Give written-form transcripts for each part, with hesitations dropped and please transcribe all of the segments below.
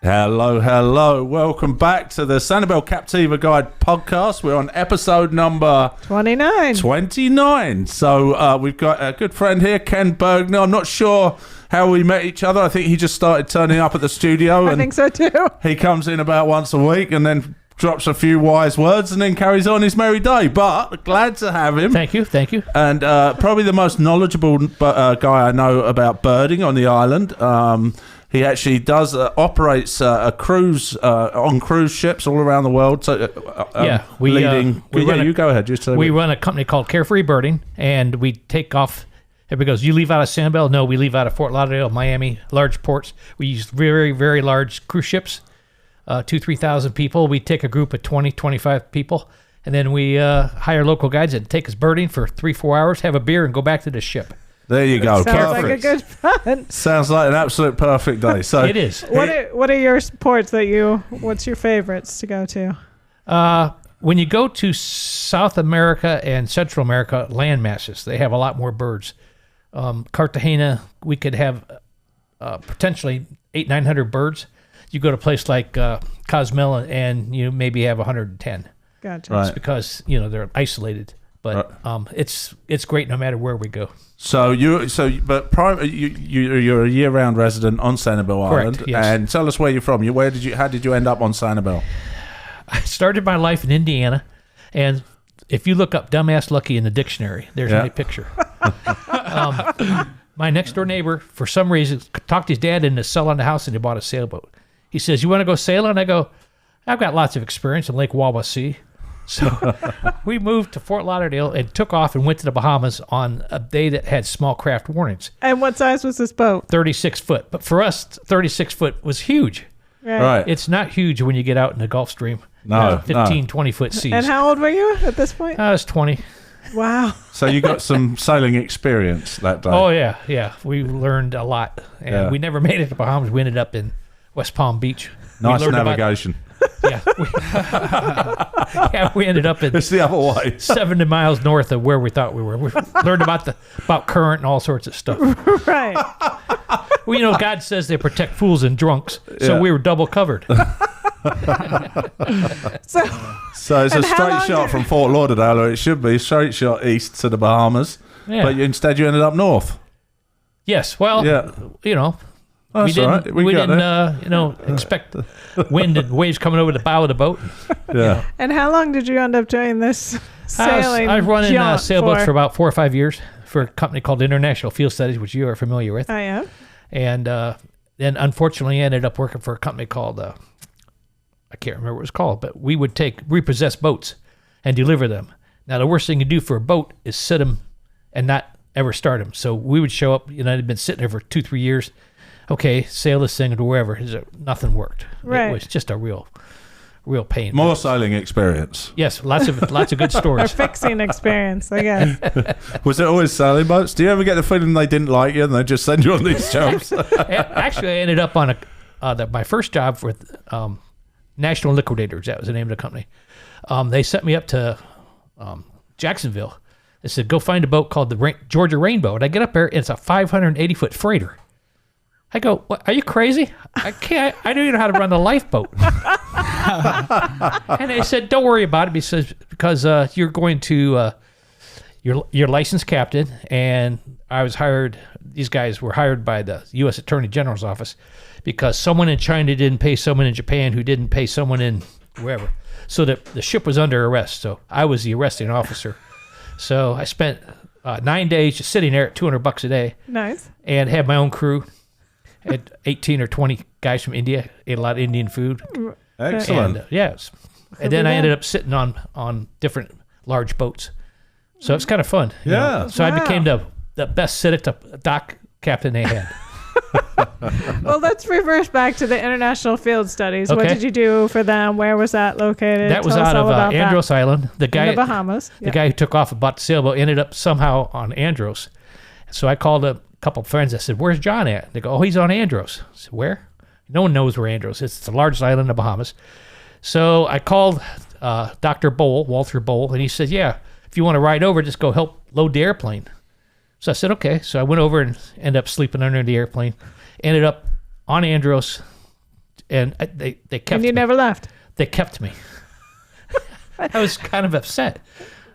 Hello. Welcome back to the Sanibel Captiva Guide podcast. We're on episode number 29. So we've got a good friend here, Ken Burg. Now, I'm not sure how we met each other. I think he just started turning up at the studio. I think so too. He comes in about once a week and then drops a few wise words and then carries on his merry day. But glad to have him. Thank you. And probably the most knowledgeable guy I know about birding on the island. He actually does operates a cruise on cruise ships all around the world. So we go ahead. We run a company called Carefree Birding, and we take off. Everybody goes, you leave out of Sanibel? No, we leave out of Fort Lauderdale, Miami, large ports. We use very, very large cruise ships, 2,000-3,000 people. We take a group of 20, 25 people, and then we hire local guides that take us birding for 3-4 hours, have a beer, and go back to the ship. There you go. Sounds like a good fun. Sounds like an absolute perfect day. So it is. What are your ports what's your favorites to go to? When you go to South America and Central America, land masses, they have a lot more birds. Cartagena, we could have potentially 800-900 birds. You go to a place like Cozumel and you maybe have 110. Gotcha. Right. It's because they're isolated. But it's great no matter where we go. So you're a year-round resident on Sanibel Island. Correct, yes. And tell us where you're from. How did you end up on Sanibel? I started my life in Indiana, and if you look up "dumbass lucky" in the dictionary, there's my picture. My next door neighbor, for some reason, talked his dad into selling the house, and he bought a sailboat. He says, "You want to go sailing?" I go, "I've got lots of experience in Lake Wawasee." So we moved to Fort Lauderdale and took off and went to the Bahamas on a day that had small craft warnings. And what size was this boat? 36 foot. But for us, 36 foot was huge. Right. It's not huge when you get out in the Gulf Stream. No. 15, 20 foot seas. And how old were you at this point? I was 20. Wow. So you got some sailing experience that day. Oh, yeah. We learned a lot. And we never made it to Bahamas. We ended up in West Palm Beach. Nice navigation. We ended up in. It's the other way. 70 miles north of where we thought we were. We learned about current and all sorts of stuff. Right. Well, God says they protect fools and drunks, so we were double covered. So it's a straight shot from Fort Lauderdale, or it should be straight shot east to the Bahamas. Yeah. But instead you ended up north. Yes. Well, we didn't expect wind and waves coming over the bow of the boat. Yeah. And how long did you end up doing this sailing? I've run in sailboats for about 4 or 5 years for a company called International Field Studies, which you are familiar with. I am. And then unfortunately I ended up working for a company called, I can't remember what it was called, but we would take repossessed boats and deliver them. Now, the worst thing you do for a boat is sit them and not ever start them. So we would show up, they'd been sitting there for 2-3 years. Okay, sail this thing to wherever. Nothing worked. Right. It was just a real pain. More sailing experience. Yes, lots of good stories. Or fixing experience, I guess. Was it always sailing boats? Do you ever get the feeling they didn't like you and they just send you on these jobs? Actually, I ended up on my first job with National Liquidators. That was the name of the company. They sent me up to Jacksonville. They said, go find a boat called the Georgia Rainbow. And I get up there, and it's a 580-foot freighter. I go, what, are you crazy? I can't. I don't even know how to run a lifeboat. And they said, don't worry about it because you're going to your licensed captain. And I was hired. These guys were hired by the U.S. Attorney General's office because someone in China didn't pay someone in Japan who didn't pay someone in wherever. So the ship was under arrest. So I was the arresting officer. So I spent 9 days just sitting there at $200 a day. Nice. And had my own crew. Had 18 or 20 guys from India, ate a lot of Indian food. Excellent. And, yes. And then I ended up sitting on different large boats. So it's kind of fun. Yeah. So I became the best sit-at-the-dock captain they had. Well, let's reverse back to the International Field Studies. Okay. What did you do for them? Where was that located? That was out of Andros Island. The guy, in the Bahamas. The guy who took off and bought the sailboat ended up somehow on Andros. So I called up couple of friends. I said, where's John at? They go, oh, he's on Andros. I said, where? No one knows where Andros is. It's the largest island in the Bahamas. So I called Dr. Bowl, Walter Bowl, and he said, yeah, if you want to ride over, just go help load the airplane. So I said, okay. So I went over and ended up sleeping under the airplane. Ended up on Andros and they kept And you me. never left. They kept me. I was kind of upset.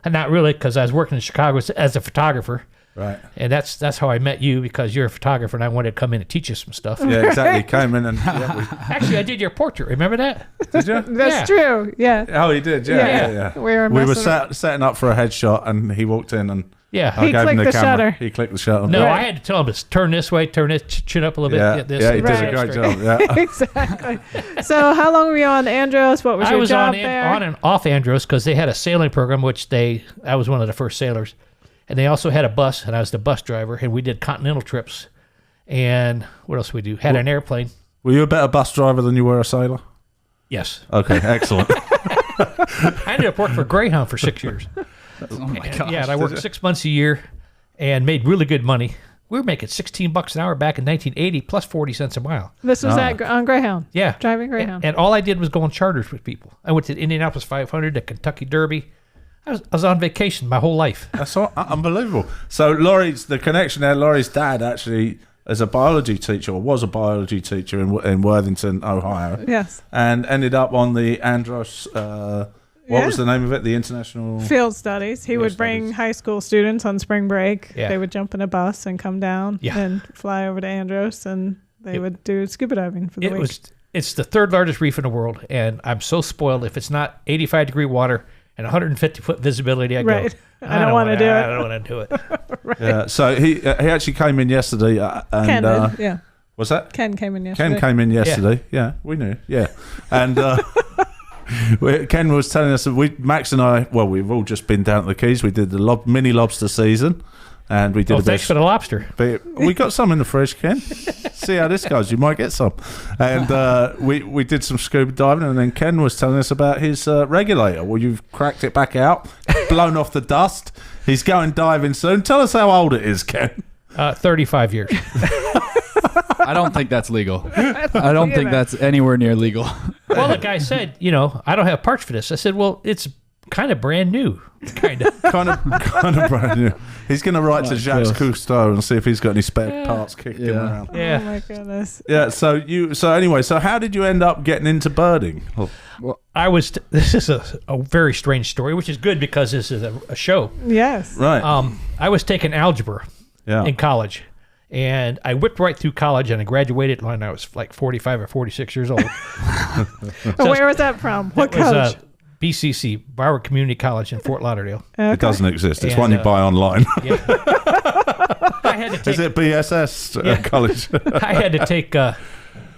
And not really, because I was working in Chicago as a photographer. Right. And that's how I met you, because you're a photographer and I wanted to come in and teach you some stuff. Yeah, exactly. Came in and Actually, I did your portrait. Remember that? did you? That's true. Yeah. Oh, he did. Yeah. We were setting up for a headshot, and he walked in and Yeah. I He gave him clicked the the camera. shutter. He clicked the shutter. No, Right. I had to tell him to turn this way, turn it, chin up a little bit. Yeah, Get this, yeah, he did a straight. great job. Yeah. Exactly. So how long were you on Andros? What was I your was job on there? and off Andros because they had a sailing program, I was one of the first sailors. And they also had a bus, and I was the bus driver, and we did continental trips. And what else we do? Had an airplane. Were you a better bus driver than you were a sailor? Yes. Okay, excellent. I ended up working for Greyhound for 6 years. Oh my gosh. Yeah, and I worked 6 months a year and made really good money. We were making $16 an hour back in 1980, plus 40 cents a mile. This was on Greyhound. Yeah. Driving Greyhound. And all I did was go on charters with people. I went to the Indianapolis 500, the Kentucky Derby. I was on vacation my whole life. That's unbelievable. So the connection there, Laurie's dad actually is a biology teacher, or was a biology teacher in Worthington, Ohio. Yes. And ended up on the Andros, what was the name of it? The International... Field studies. He would bring studies. high school students on spring break. Yeah. They would jump in a bus and come down Yeah. and fly over to Andros, and they would do scuba diving for the week. It's the third largest reef in the world, and I'm so spoiled. If it's not 85-degree water and 150-foot visibility, I go, Right. I don't want to do it. I don't want to do it. Right. Yeah, so he actually came in yesterday. And, Ken did, yeah. What's that? Ken came in yesterday. Ken came in yesterday. Yeah, we knew. Yeah. And Ken was telling us that Max and I, we've all just been down at the Keys. We did the mini lobster season. And we did Thanks for the lobster. We got some in the fridge, Ken. See how this goes. You might get some. And we did some scuba diving, and then Ken was telling us about his regulator. Well, you've cracked it back out, blown off the dust. He's going diving soon. Tell us how old it is, Ken. 35 years. I don't think that's legal. I don't think that's anywhere near legal. Well, the guy said, I don't have parts for this. I said, well, it's kind of brand new. Kind of brand new. He's going to write to Jacques Cousteau and see if he's got any spare parts kicking around. Yeah. Oh my goodness. Yeah. So how did you end up getting into birding? Well, This is a very strange story, which is good because this is a show. Yes. Right. I was taking algebra in college, and I whipped right through college, and I graduated when I was like 45 or 46 years old. Where was that from? What college? BCC, Broward Community College in Fort Lauderdale. Okay. It doesn't exist. It's And, one you buy online. Yeah. I had to take, Is it BSS college? I had to take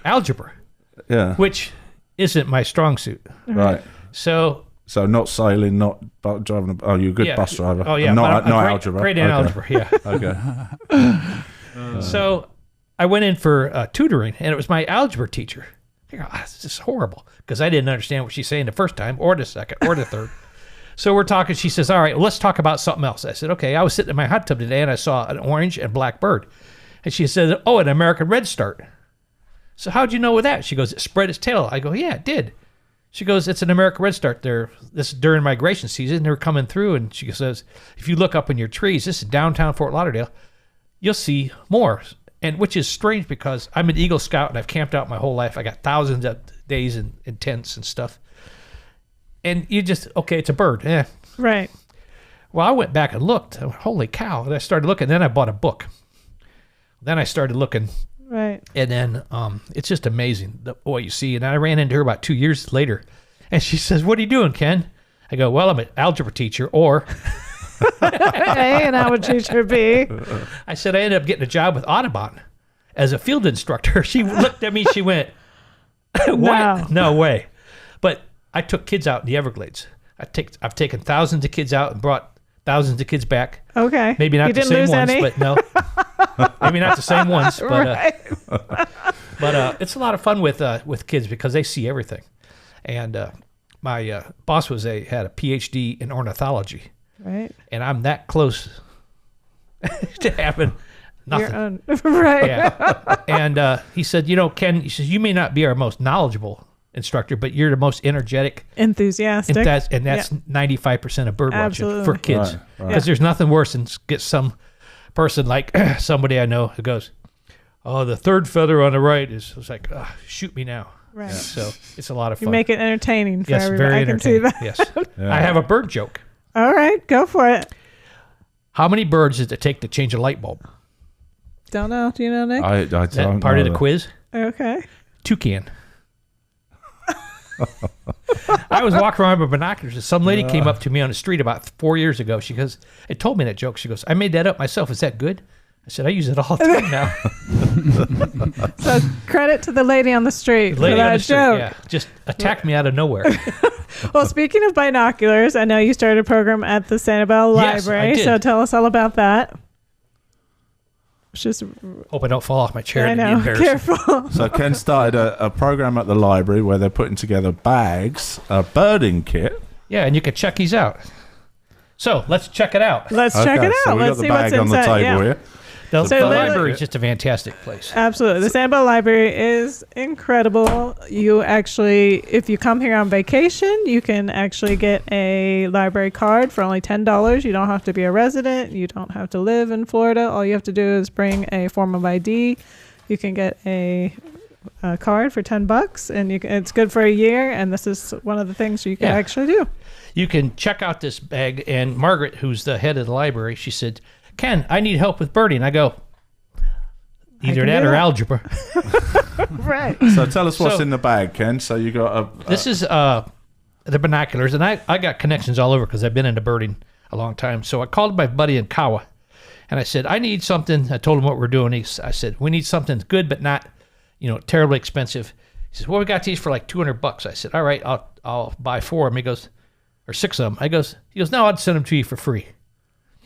algebra, Yeah. which isn't my strong suit. Right. So not sailing, not driving. You're a good bus driver. Oh yeah, Not I'm algebra. Great in algebra. Yeah. Okay. So I went in for tutoring, and it was my algebra teacher. I go, this is horrible, because I didn't understand what she's saying the first time, or the second, or the third. So we're talking. She says, "All right, let's talk about something else." I said, "Okay." I was sitting in my hot tub today, and I saw an orange and black bird, and she said, "Oh, an American redstart." So how'd you know that? She goes, "It spread its tail." I go, "Yeah, it did." She goes, "It's an American redstart. This is during migration season. They're coming through." And she says, "If you look up in your trees, this is downtown Fort Lauderdale, you'll see more." And which is strange because I'm an Eagle Scout and I've camped out my whole life. I got thousands of days in tents and stuff. And you just, it's a bird. Right. Well, I went back and looked. I went, holy cow. And I started looking. Then I bought a book. Then I started looking. Right. And then it's just amazing what you see. And I ran into her about 2 years later. And she says, "What are you doing, Ken?" I go, "Well, I'm an algebra teacher." Or... A, and how would teacher B? I said, "I ended up getting a job with Audubon as a field instructor." She looked at me, she went, "What? No way." But I took kids out in the Everglades. I've taken thousands of kids out and brought thousands of kids back. Okay. Maybe not you the didn't same lose ones, any? but no. Maybe not the same ones, but Right. but it's a lot of fun with kids because they see everything. And my boss had a PhD in ornithology. Right. And I'm that close to having nothing. Your own. Right. Yeah. And he said, Ken, he says, "You may not be our most knowledgeable instructor, but you're the most energetic." Enthusiastic. And that's 95% of bird watching Absolutely. for kids. Right. Because there's nothing worse than get some person like somebody I know who goes, "Oh, the third feather on the right is," it's like, "Shoot me now." Right. So it's a lot of fun. You make it entertaining for yes, everybody. very I can see entertaining. that. Yes. Yeah. I have a bird joke. All right, go for it. How many birds does it take to change a light bulb? Don't know. Do you know, Nick? I Is that don't part know of the quiz? Okay. Toucan. I was walking around with binoculars and some lady came up to me on the street about 4 years ago. She goes, it told me that joke. She goes, I made that up myself. Is that good? I said, I use it all the time now. So credit to the lady on the street for Lady on that the street, joke. yeah, just attacked me out of nowhere. Well, speaking of binoculars, I know you started a program at the Sanibel Yes, I Library, did. so tell us all about that. It's just, Hope I don't fall off my chair I and be know, embarrassed. careful. So Ken started a program at the library where they're putting together bags, a birding kit. Yeah, and you can check these out. So let's check it out. Let's check it So out. we Let's got the see what's bag on the inside. table Yeah. here. The So literally- library is just a fantastic place. Absolutely. The Sanibel Library is incredible. You actually, if you come here on vacation, you can actually get a library card for only $10. You don't have to be a resident. You don't have to live in Florida. All you have to do is bring a form of ID. You can get a card for $10, and it's good for a year. And this is one of the things you can Yeah. actually do. You can check out this bag. And Margaret, who's the head of the library, she said, Ken, I need help with birding. I go, either can that do or that. algebra. Right. So tell us what's So- in the bag, Ken. So you got This is the binoculars. And I got connections all over because I've been into birding a long time. So I called my buddy in Kawa. And I said, I need something. I told him what we're doing. I said, we need something good but not, terribly expensive. He says, well, we got these for like $200. I said, all right, I'll buy 4 of them. He goes, or 6 of them. He goes, no, I'd send them to you for free.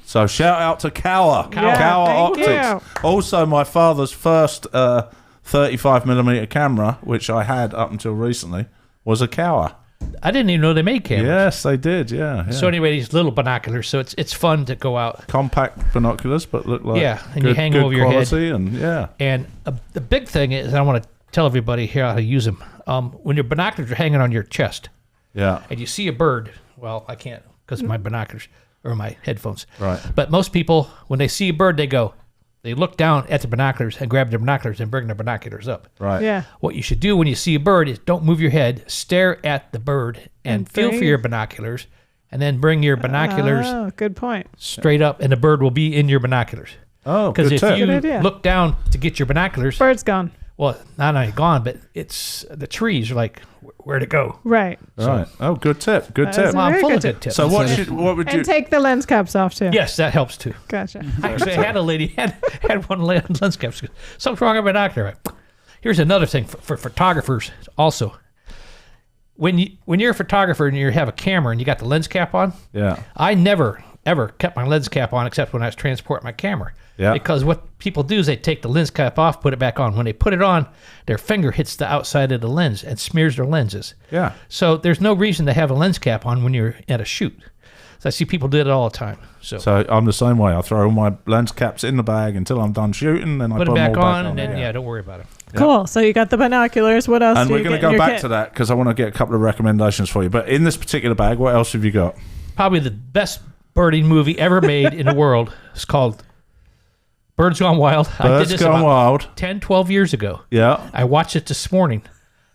So shout out to Cowa. Yeah, Cowa thank Optics. Also, my father's first 35mm camera, which I had up until recently, was a Cowa. I didn't even know they made cameras. Yes, they did. Yeah. So anyway, these little binoculars. So it's fun to go out. Compact binoculars, but look like And you hang them over your head. quality and yeah. And the big thing is, I want to tell everybody here how to use them. When your binoculars are hanging on your chest, Yeah. and you see a bird, well, I can't because of my binoculars or my headphones. Right. But most people, when they see a bird, they look down at the binoculars and grab their binoculars and bring their binoculars up. Right. Yeah. What you should do when you see a bird is don't move your head, stare at the bird, and feel for bring- your binoculars, and then bring your binoculars Oh, good point. straight up, and the bird will be in your binoculars. Oh, Because good if tip. you Good idea. look down to get your binoculars, Bird's gone. well, not only gone, but it's the trees are like, where'd it go? Right. Right. Oh, good tip. Good That tip. is Well, I'm Very full good of tip. good tips. So what would you? And take the lens caps off, too. Yes, that helps too. Gotcha. Actually, I had a lady had one lens cap. She goes, something's wrong with my binocular. Here's another thing for photographers also. When you're a photographer and you have a camera and you got the lens cap on, Yeah. I never ever kept my lens cap on except when I was transporting my camera. Yeah. Because what people do is they take the lens cap off, put it back on. When they put it on, their finger hits the outside of the lens and smears their lenses. Yeah. So there's no reason to have a lens cap on when you're at a shoot. So I see people do it all the time. So I'm the same way. I throw all my lens caps in the bag until I'm done shooting, then I put put it them back all on, and then don't worry about it. Cool. So you got the binoculars. What else And do we're you going to get in go your back kit? to that because I want to get a couple of recommendations for you. But in this particular bag, what else have you got? Probably the best birding movie ever made in the world. It's called Birds Gone Wild. I did Birds this Gone about Wild. 10, 12 years ago. Yeah. I watched it this morning.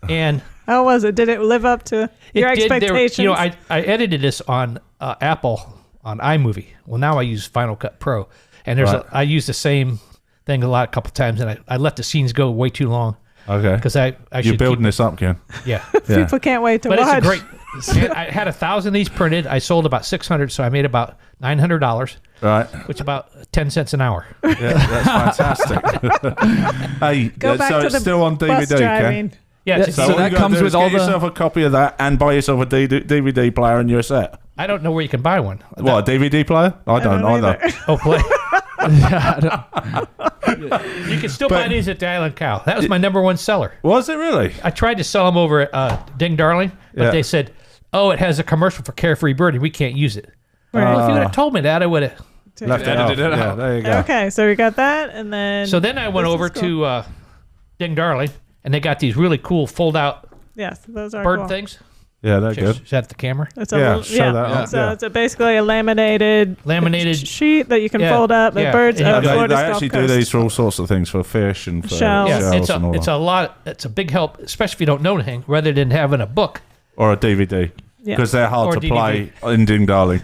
And How was it? Did it live up to your it did. expectations? I edited this on Apple on iMovie. Well, now I use Final Cut Pro. And Right. I use the same thing a couple times, and I let the scenes go way too long Okay. because I You're should building keep, this up, Ken. yeah. Yeah. People can't wait to But watch. it's a great. I had 1,000 of these printed. I sold about 600, so I made about $900, Right. which about 10 cents an hour. Yeah, that's fantastic. Hey, Go back so to it's the still on bus DVD, driving. Ken? Yeah, Yeah, it's- So, So all that you gotta comes do with is all get the- yourself a copy of that and buy yourself a DVD player and you're set. I don't know where you can buy one. What, a DVD player? I don't either. Oh, play. You can still buy these at the Island Cow. That was my number one seller. Was it really? I tried to sell them over at Ding Darling, but Yeah. they said, "Oh, it has a commercial for Carefree Birding. We can't use it." Well, if you would have told me that, I would have. Left it out. Edited it Yeah, out. there you go. Okay, so we got that, and then So then I went This over is cool. to Ding Darling, and they got these really cool fold-out yes, those are bird cool. things. Yeah, they're good. Is that the camera? It's show that up. So it's basically a laminated sheet that you can fold up. The birds. They actually do these for all sorts of things, for fish and for shells and all it's a lot. It's a big help, especially if you don't know anything, rather than having a book or a DVD. Because they're hard to play in Ding Darling.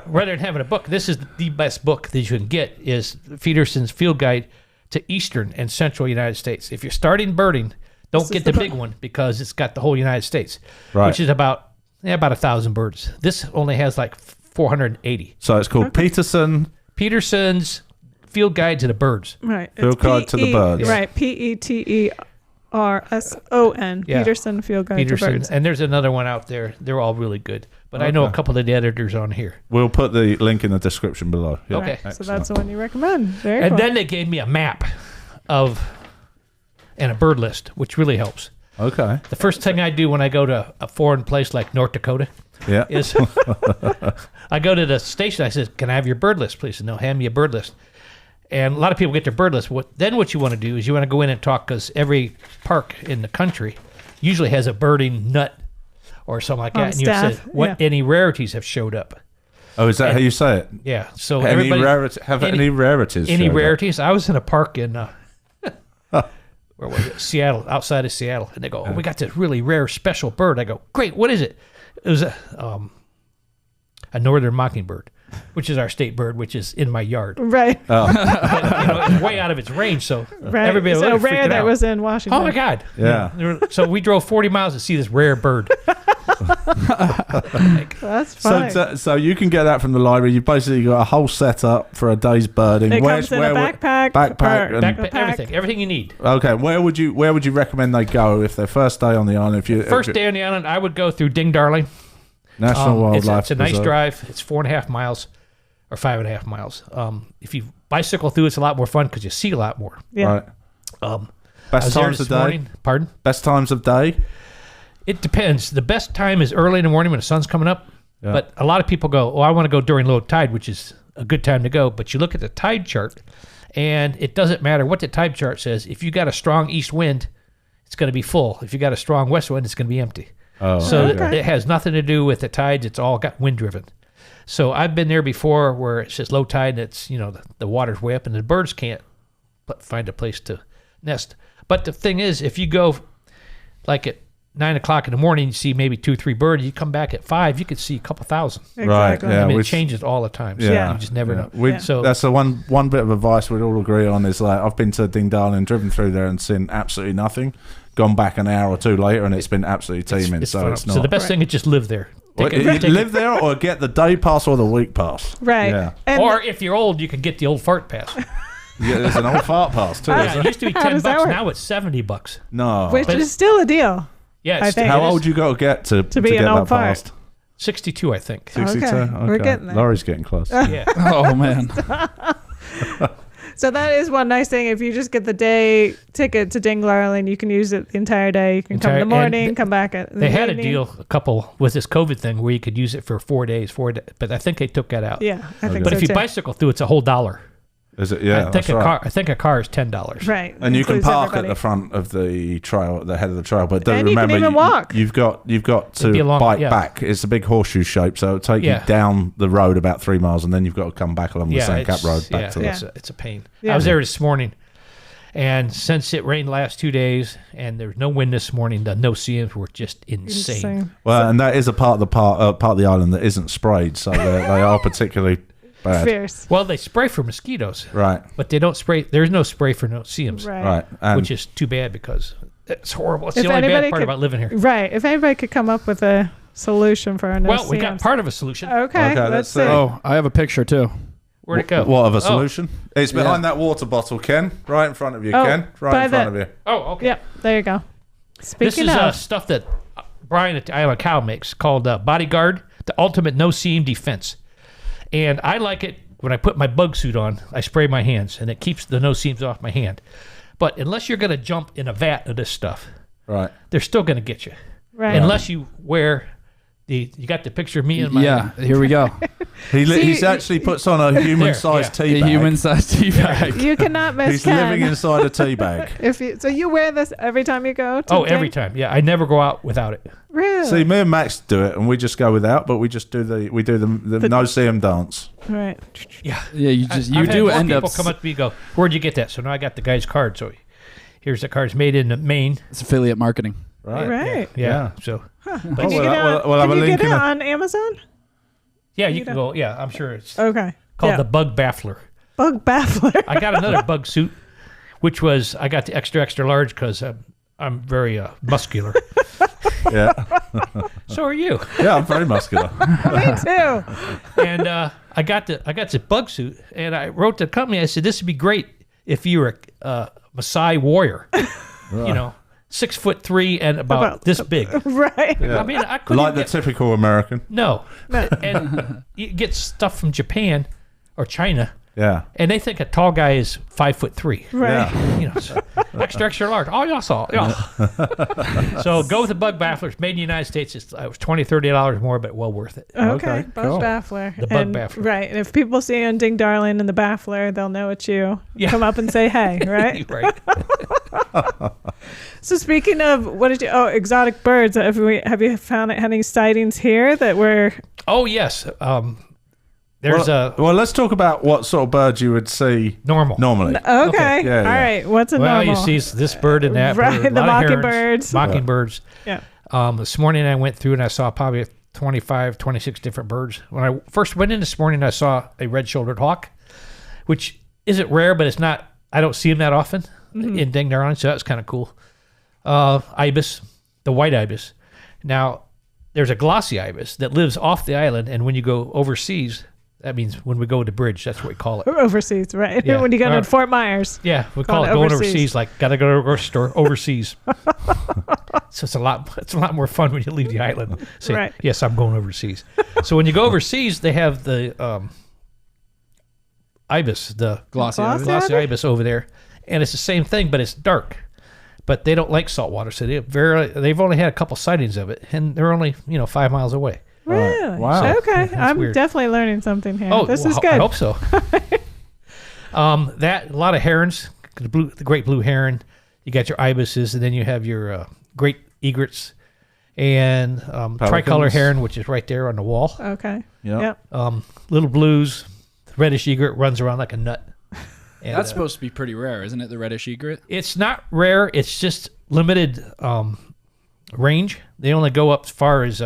Rather than having a book, this is the best book that you can get, is Peterson's Field Guide to Eastern and Central United States. If you're starting birding, don't get the big one because it's got the whole United States, which is about 1,000 birds. This only has like 480. So it's called Peterson's Field Guide to the Birds. Right. Field Guide to the Birds. Right. Peterson. Peterson Field Guide to Birds. And there's another one out there. They're all really good. But I know a couple of the editors on here. We'll put the link in the description below. Yeah. Okay. So that's the one you recommend. Very cool. And then they gave me a map and a bird list, which really helps. Okay. The first thing I do when I go to a foreign place like North Dakota is I go to the station. I said, "Can I have your bird list, please?" And they'll hand me a bird list. And a lot of people get their bird list. What you want to do is you want to go in and talk, because every park in the country usually has a birding nut or something like that. And you said any rarities have showed up. Oh, is that how you say it? Yeah. So any rarities? Any rarities? I was in a park in where was it? Seattle, outside of Seattle, and they go, "Oh, we got this really rare special bird." I go, "Great, what is it?" It was a northern mockingbird, which is our state bird, which is in my yard. Right. But, it's way out of its range, so everybody so rare that was in Washington. Oh my God! Yeah. So we drove 40 miles to see this rare bird. That's fine. So you can get that from the library. You've basically got a whole setup for a day's birding. It comes in a backpack, everything you need. Okay, where would you recommend they go if their first day on the island? First day on the island, I would go through Ding Darling National Wildlife. It's a nice drive. It's 4.5 miles or 5.5 miles. If you bicycle through, it's a lot more fun because you see a lot more. Yeah. Right. Best times of day? Pardon? Best times of day? It depends. The best time is early in the morning when the sun's coming up. Yeah. But a lot of people go, I want to go during low tide, which is a good time to go. But you look at the tide chart, and it doesn't matter what the tide chart says. If you got a strong east wind, it's going to be full. If you got a strong west wind, it's going to be empty. It has nothing to do with the tides. It's all got wind driven. So I've been there before where it's just low tide and it's, the water's way up and the birds can't find a place to nest. But the thing is, if you go like at 9 o'clock in the morning, you see maybe 2 or 3 birds. You come back at 5, you could see a couple thousand. Exactly. Right. Yeah. It changes all the time. So you just never know. So that's the one bit of advice we'd all agree on is like I've been to Ding Darling, driven through there and seen absolutely nothing. Gone back an hour or two later and it's been absolutely teeming. It's not. So the best thing is just live there. Live there or get the day pass or the week pass. Right. Yeah. Or if you're old, you can get the old fart pass. Yeah, there's an old fart pass too. It used to be $10. Now it's $70. No. Which is still a deal. Yeah. I think. How old you got to get to be get an old that fart? passed? 62, I think. 62? Okay. We're getting there. Laurie's getting close. Yeah. Oh, man. So that is one nice thing. If you just get the day ticket to Ding Darling, you can use it the entire day. You can come in the morning, come back at the They had evening. a deal, a couple, with this COVID thing where you could use it for 4 days, but I think they took that out. Yeah, I think But so if you too. bicycle through, it's a whole $1. Is it? Yeah, I think a car is $10. Right. And you can Includes park everybody. at the front of the trail, at the head of the trail, but And you can remember even walk. you've got to be a long- bike back. It's a big horseshoe shape, so it'll take you down the road about 3 miles, and then you've got to come back along the Sancap road back to the. It's a pain. Yeah. I was there this morning, and since it rained the last 2 days and there's no wind this morning, the no-see-ins were just insane. Well, and that is a part of the island that isn't sprayed, so they are particularly bad. Fierce. Well, they spray for mosquitoes, Right. but they don't spray. There's no spray for no-see-ins, Right. which is too bad because it's horrible. It's the only bad part about living here. Right. If anybody could come up with a solution for our Well, we got part of a solution. Okay, let's see. Oh, I have a picture, too. Where'd it go? What of a solution? It's behind that water bottle, Ken. Right in front of you, Ken. Right in front of you. Oh, okay. Yep, there you go. Speaking This is of stuff that Brian at the Island Cow makes called Bodyguard, the ultimate no-seam defense. And I like it when I put my bug suit on, I spray my hands, and it keeps the no-seams off my hand. But unless you're going to jump in a vat of this stuff, Right. they're still going to get you. Right. Unless you wear you got the picture of me and my... Yeah, here we go. He actually puts on a human-sized tea bag. A human-sized tea bag. You cannot miss He's Ken. living inside a tea bag. So you wear this every time you go? Every time. Yeah, I never go out without it. Really? See, me and Max do it, and we just go without, but we just do the no see 'em dance. Right. Yeah. Yeah, you do end up. People come up to me and go, "Where'd you get that?" So now I got the guy's card. So here's the card. It's made in Maine. It's affiliate marketing. Right. Yeah. So. Can We'll you have a link get it in on Amazon? Yeah, you can go. Yeah, I'm sure it's Okay. called the Bug Baffler. Bug Baffler. I got another bug suit, which was I got the extra large because I'm very muscular. Yeah. So are you. Yeah, I'm very muscular. Me too. And I got this bug suit, and I wrote to the company. I said, "This would be great if you were a Maasai warrior, 6'3" and about this big." Right. Yeah. I mean, I couldn't Like the typical American. No. And you get stuff from Japan or China, Yeah. and they think a tall guy is 5'3". Right. Yeah. So extra large. Oh, yeah, So go with the Bug Baffler. It's made in the United States. It was $20-$30 more, but well worth it. Okay. Bug cool. Baffler. The Bug Baffler. Right. And if people see you on Ding Darling in the Baffler, they'll know it's you. Yeah. Come up and say hey, right? Right. So speaking of, exotic birds, have you found any sightings here that were... Oh, yes. Well, let's talk about what sort of birds you would see normal. normally. Okay. Yeah, All right. What's a Well, normal? you see this bird and that Right, bird. the a lot of mockingbirds. herons, mockingbirds. Yeah. This morning I went through and I saw probably 25, 26 different birds. When I first went in this morning, I saw a red-shouldered hawk, which isn't rare, but it's not. I don't see them that often in Ding Darling, so that's kind of cool. Ibis, the white ibis. Now, there's a glossy ibis that lives off the island, and when you go overseas, that means when we go to bridge, that's what we call it. Overseas, right? Yeah. When you go to Fort Myers. Yeah, we call it going overseas, like gotta go to a grocery store overseas. So it's a lot more fun when you leave the island. Say, Right. yes, I'm going overseas. So when you go overseas, they have the ibis, the Glossy ibis. glossy ibis over there, and it's the same thing, but it's dark. But they don't like salt water, so they've only had a couple sightings of it, and they're only 5 miles away. Really? Wow. Okay. I'm weird. definitely learning something here. Oh, this well, is good. I hope so. A lot of herons, the great blue heron. You got your ibises, and then you have your great egrets and tricolor heron, which is right there on the wall. Okay. Yeah. Yep. Little blues, the reddish egret runs around like a nut. And, That's supposed to be pretty rare, isn't it? The reddish egret. It's not rare. It's just limited range. They only go up as far as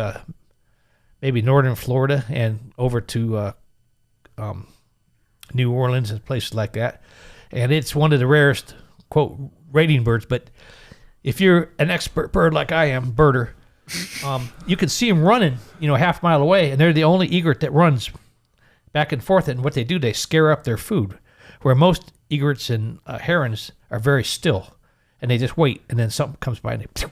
maybe northern Florida and over to New Orleans and places like that. And it's one of the rarest, quote, rating birds. But if you're an expert bird like I am, birder, you can see them running, half a mile away, and they're the only egret that runs back and forth. And what they do, they scare up their food, where most egrets and herons are very still, and they just wait, and then something comes by and they...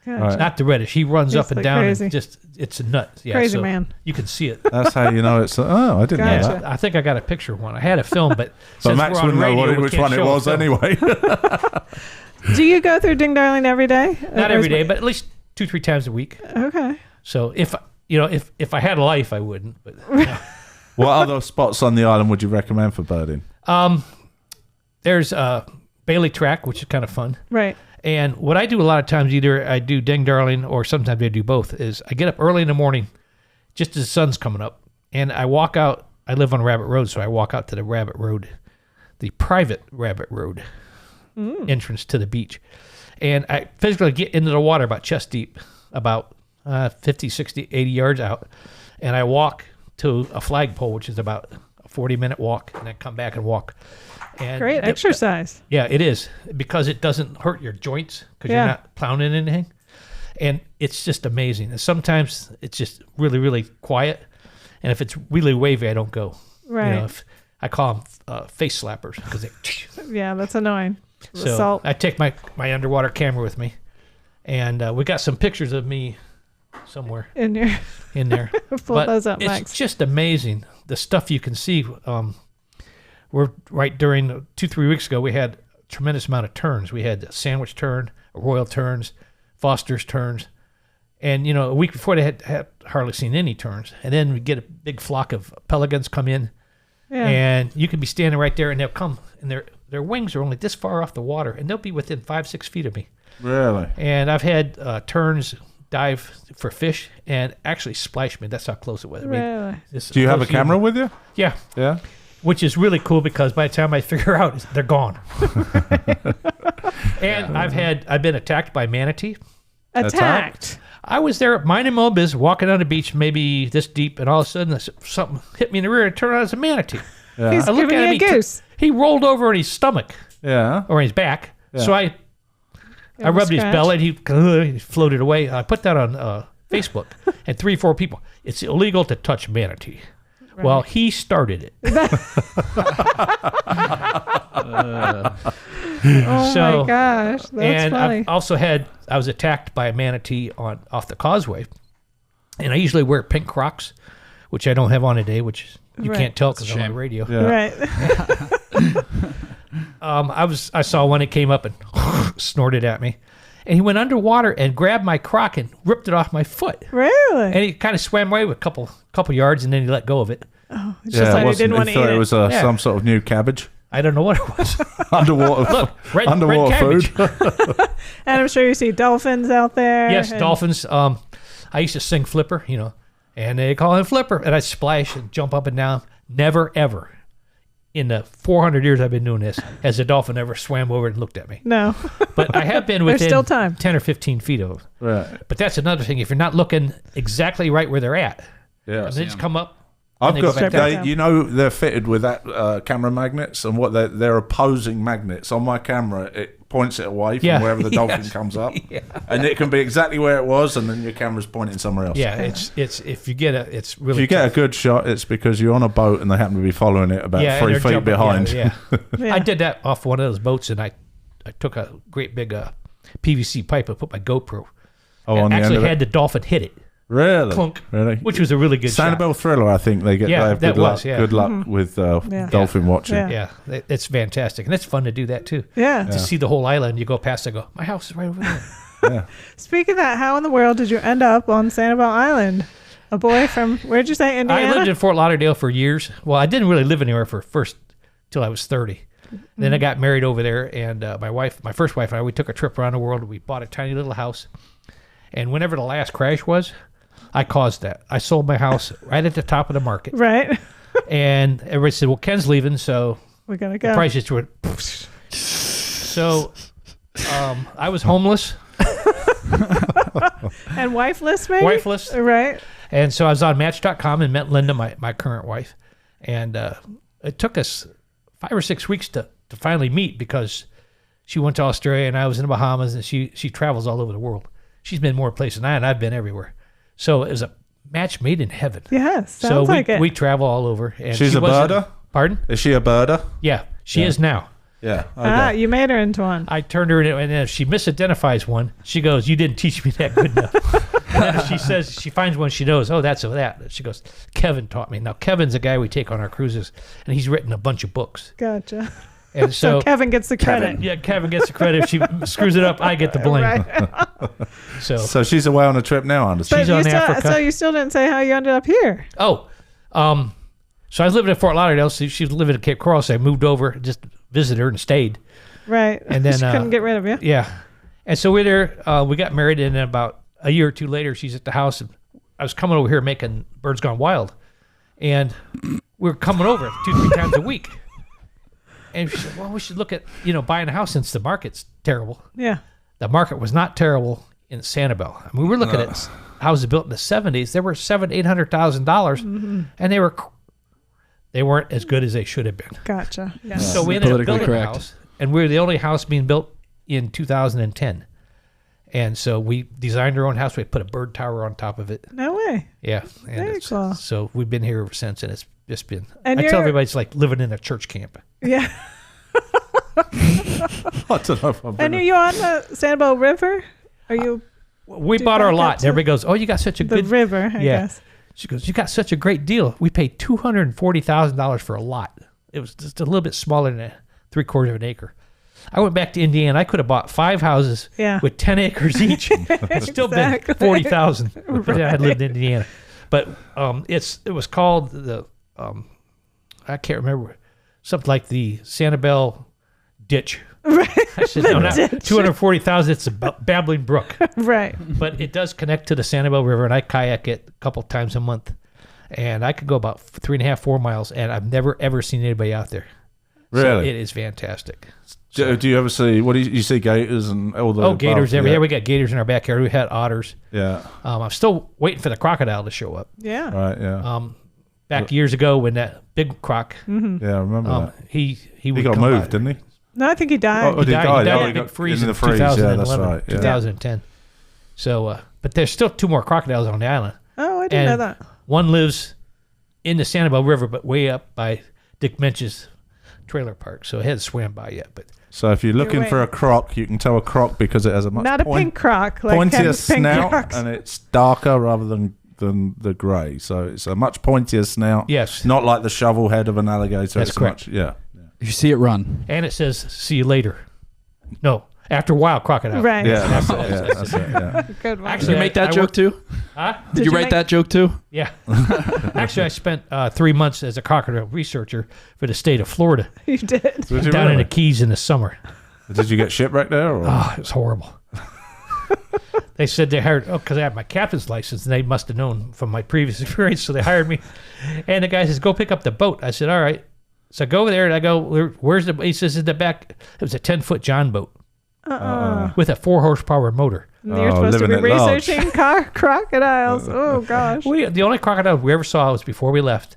Good. It's not the reddish. He runs He's up and like down crazy. and it's a nut. Yeah, Crazy so man. You can see it. That's how you know it's. Oh, I didn't know Gotcha. that. I think I got a picture of one. I had a film, but But since Max we're on wouldn't know radio, we which can't one it show a was film. anyway. Do you go through Ding Darling every day? Not every day, but at least 2-3 times a week. Okay. So if I had a life, I wouldn't. But What other spots on the island would you recommend for birding? there's Bailey Track, which is kind of fun. Right. And what I do a lot of times, either I do Ding Darling or sometimes I do both, is I get up early in the morning just as the sun's coming up, and I walk out. I live on Rabbit Road, so I walk out to the Rabbit Road, the private Rabbit Road entrance to the beach. And I physically get into the water about chest deep, about 50, 60, 80 yards out, and I walk to a flagpole, which is about a 40-minute walk, and then come back and walk. And Great exercise. Yeah, it is, because it doesn't hurt your joints because you're not pounding anything. And it's just amazing. And sometimes it's just really, really quiet. And if it's really wavy, I don't go. Right. If I call them face slappers because they. Yeah, that's annoying. The So salt. I take my underwater camera with me, and we got some pictures of me somewhere In your in there. pull But those up, it's Max. just amazing the stuff you can see. We're right during 2-3 weeks ago. We had a tremendous amount of terns. We had a sandwich tern, a royal terns, Foster's terns, And, a week before they had hardly seen any terns. And then we get a big flock of pelicans come in. Yeah. And you can be standing right there, and they'll come, and their wings are only this far off the water, and they'll be within 5-6 feet of me. Really? And I've had terns dive for fish and actually splash me. That's how close it was. Really? Do you have a camera with you? Yeah. Yeah. Which is really cool because by the time I figure out, they're gone. And I've been attacked by manatee. Attacked? I was there minding my own business, walking on the beach, maybe this deep, and all of a sudden something hit me in the rear and turned out as a manatee. Yeah. He's giving you a goose. He rolled over on his stomach. Yeah. Or his back. Yeah. So I rubbed his belly, and he floated away. I put that on Facebook, and 3-4 people. It's illegal to touch manatee. Right. Well, he started it. Oh my gosh, that's and funny. I was attacked by a manatee off the causeway, and I usually wear pink Crocs, which I don't have on today, which you can't tell because I'm on the radio. Yeah. Right. I saw one that came up and snorted at me, and he went underwater and grabbed my Croc and ripped it off my foot. Really? And he kind of swam away with a couple yards, and then he let go of it. Oh, it's just like he didn't want to eat it. It was some sort of new cabbage. I don't know what it was. Underwater. Look, red food. And I'm sure you see dolphins out there. Yes, dolphins. I used to sing Flipper, and they call him Flipper, and I splash and jump up and down. Never, ever, in the 400 years I've been doing this, has a dolphin ever swam over and looked at me. No. But I have been within still time. 10 or 15 feet of them. Right. But that's another thing. If you're not looking exactly right where they're at, they just come up. I've got, they're fitted with that camera magnets, and what they're opposing magnets. On my camera, it points it away from wherever the dolphin comes up, and it can be exactly where it was, and then your camera's pointing somewhere else. Yeah, it's if you get it's really. If you get a good shot, it's because you're on a boat and they happen to be following it about 3 feet behind. Yeah. I did that off one of those boats, and I took a great big PVC pipe and put my GoPro. Oh, on the end of it? Had the dolphin hit it. Really? Clunk. Really? Which was a really good shot. Sanibel Thriller, I think they have good luck. Good luck with dolphin watching. Yeah, it's fantastic, and it's fun to do that too. Yeah. To see the whole island, you go past, I go, my house is right over there. Yeah. Speaking of that, how in the world did you end up on Sanibel Island? A boy from, where'd you say, Indiana? I lived in Fort Lauderdale for years. Well, I didn't really live anywhere till I was 30. Then I got married over there, and my first wife and I, we took a trip around the world. We bought a tiny little house, and whenever the last crash was, I caused that. I sold my house right at the top of the market. Right. And everybody said, well, Ken's leaving, so we gotta go. The prices were... So I was homeless. And wifeless, maybe? Wifeless. Right. And so I was on Match.com and met Linda, my current wife. And it took us 5 or 6 weeks to finally meet because she went to Australia and I was in the Bahamas, and she travels all over the world. She's been more places than I, and I've been everywhere. So it was a match made in heaven. Yes, sounds like it. We travel all over. And she's a birder? Pardon? Is she a birder? Yeah, she is now. Yeah. Okay. You made her into one. I turned her into, and if she misidentifies one, she goes, you didn't teach me that good enough. And then if she says, she finds one she knows, oh, that's that. She goes, Kevin taught me. Now, Kevin's a guy we take on our cruises, and he's written a bunch of books. Gotcha. And so Kevin gets the credit. Kevin gets the credit. If she screws it up, I get the blame. Right. So she's away on a trip now, I understand. She's on Africa. So you still didn't say how you ended up here. Oh, so I was living in Fort Lauderdale. So she was living at Cape Coral, so I moved over, just visited her and stayed. Right. And then she couldn't get rid of you. Yeah. And so we're there. We got married, and then about a year or two later, she's at the house, and I was coming over here making Birds Gone Wild, and we were coming over 2-3 times a week. And she said, well, we should look at, buying a house since the market's terrible. Yeah. The market was not terrible in Sanibel. I mean, we were looking at houses built in the 70s. They were $700,000-$800,000, and they weren't as good as they should have been. Gotcha. Yeah. So we ended up building a house, and we were the only house being built in 2010. And so we designed our own house. We put a bird tower on top of it. No way. Yeah. And very cool. So we've been here ever since, and it's just been. And I tell everybody it's like living in a church camp. Yeah. I don't know if I've been. And are you on the Sanibel River? Are you? We bought our lot, and everybody goes, "Oh, you got such a good river." I guess. She goes, "You got such a great deal." We paid $240,000 for a lot. It was just a little bit smaller than 3/4 of an acre, I went back to Indiana. I could have bought 5 houses with 10 acres each. It's still been 40,000 if I had lived in Indiana. But it was called the I can't remember, something like the Sanibel ditch. Right. I said, no, not 240,000. It's a babbling brook. Right. But it does connect to the Sanibel River, and I kayak it a couple times a month. And I could go about 3.5, 4 miles, and I've never, ever seen anybody out there. Really? So it is fantastic. Do you ever see, what do you see gators and all the... Oh, gators everywhere. Yeah, we got gators in our backyard. We had otters. Yeah. I'm still waiting for the crocodile to show up. Yeah. Right, yeah. Back years ago when that big croc... Mm-hmm. Yeah, I remember that. He got moved, didn't he? No, I think he died. Oh, he died in the big freeze in in the freeze. 2011, Yeah, that's right. Yeah. 2010. So, but there's still 2 more crocodiles on the island. Oh, I didn't know that. One lives in the Sanibel River, but way up by Dick Mench's trailer park. So it hasn't swam by yet. But so if you're looking for a croc, you can tell a croc because it has a much not a pink croc, like pointier snout, crocs. and it's darker rather than the grey. So it's a much pointier snout. Yes. Not like the shovel head of an alligator. That's correct. Yeah. You see it run. And it says, see you later. No, after a while, crocodile. Right. Yeah, that's it. Yeah, that's it. Yeah. Good one. Actually, Did you make that joke too? Huh? Did you write that joke too? Yeah. Actually, I spent 3 months as a crocodile researcher for the state of Florida. You did. Did you Down in really? the Keys in the summer. Did you get shipwrecked there? Or? Oh, it was horrible. They said they hired, because I have my captain's license, and they must have known from my previous experience, so they hired me. And the guy says, go pick up the boat. I said, all right. So I go over there, and I go, where's the, he says, in the back, it was a 10-foot John boat with a 4-horsepower motor. And you're supposed to be living at large. researching crocodiles. Oh, gosh. The only crocodile we ever saw was before we left.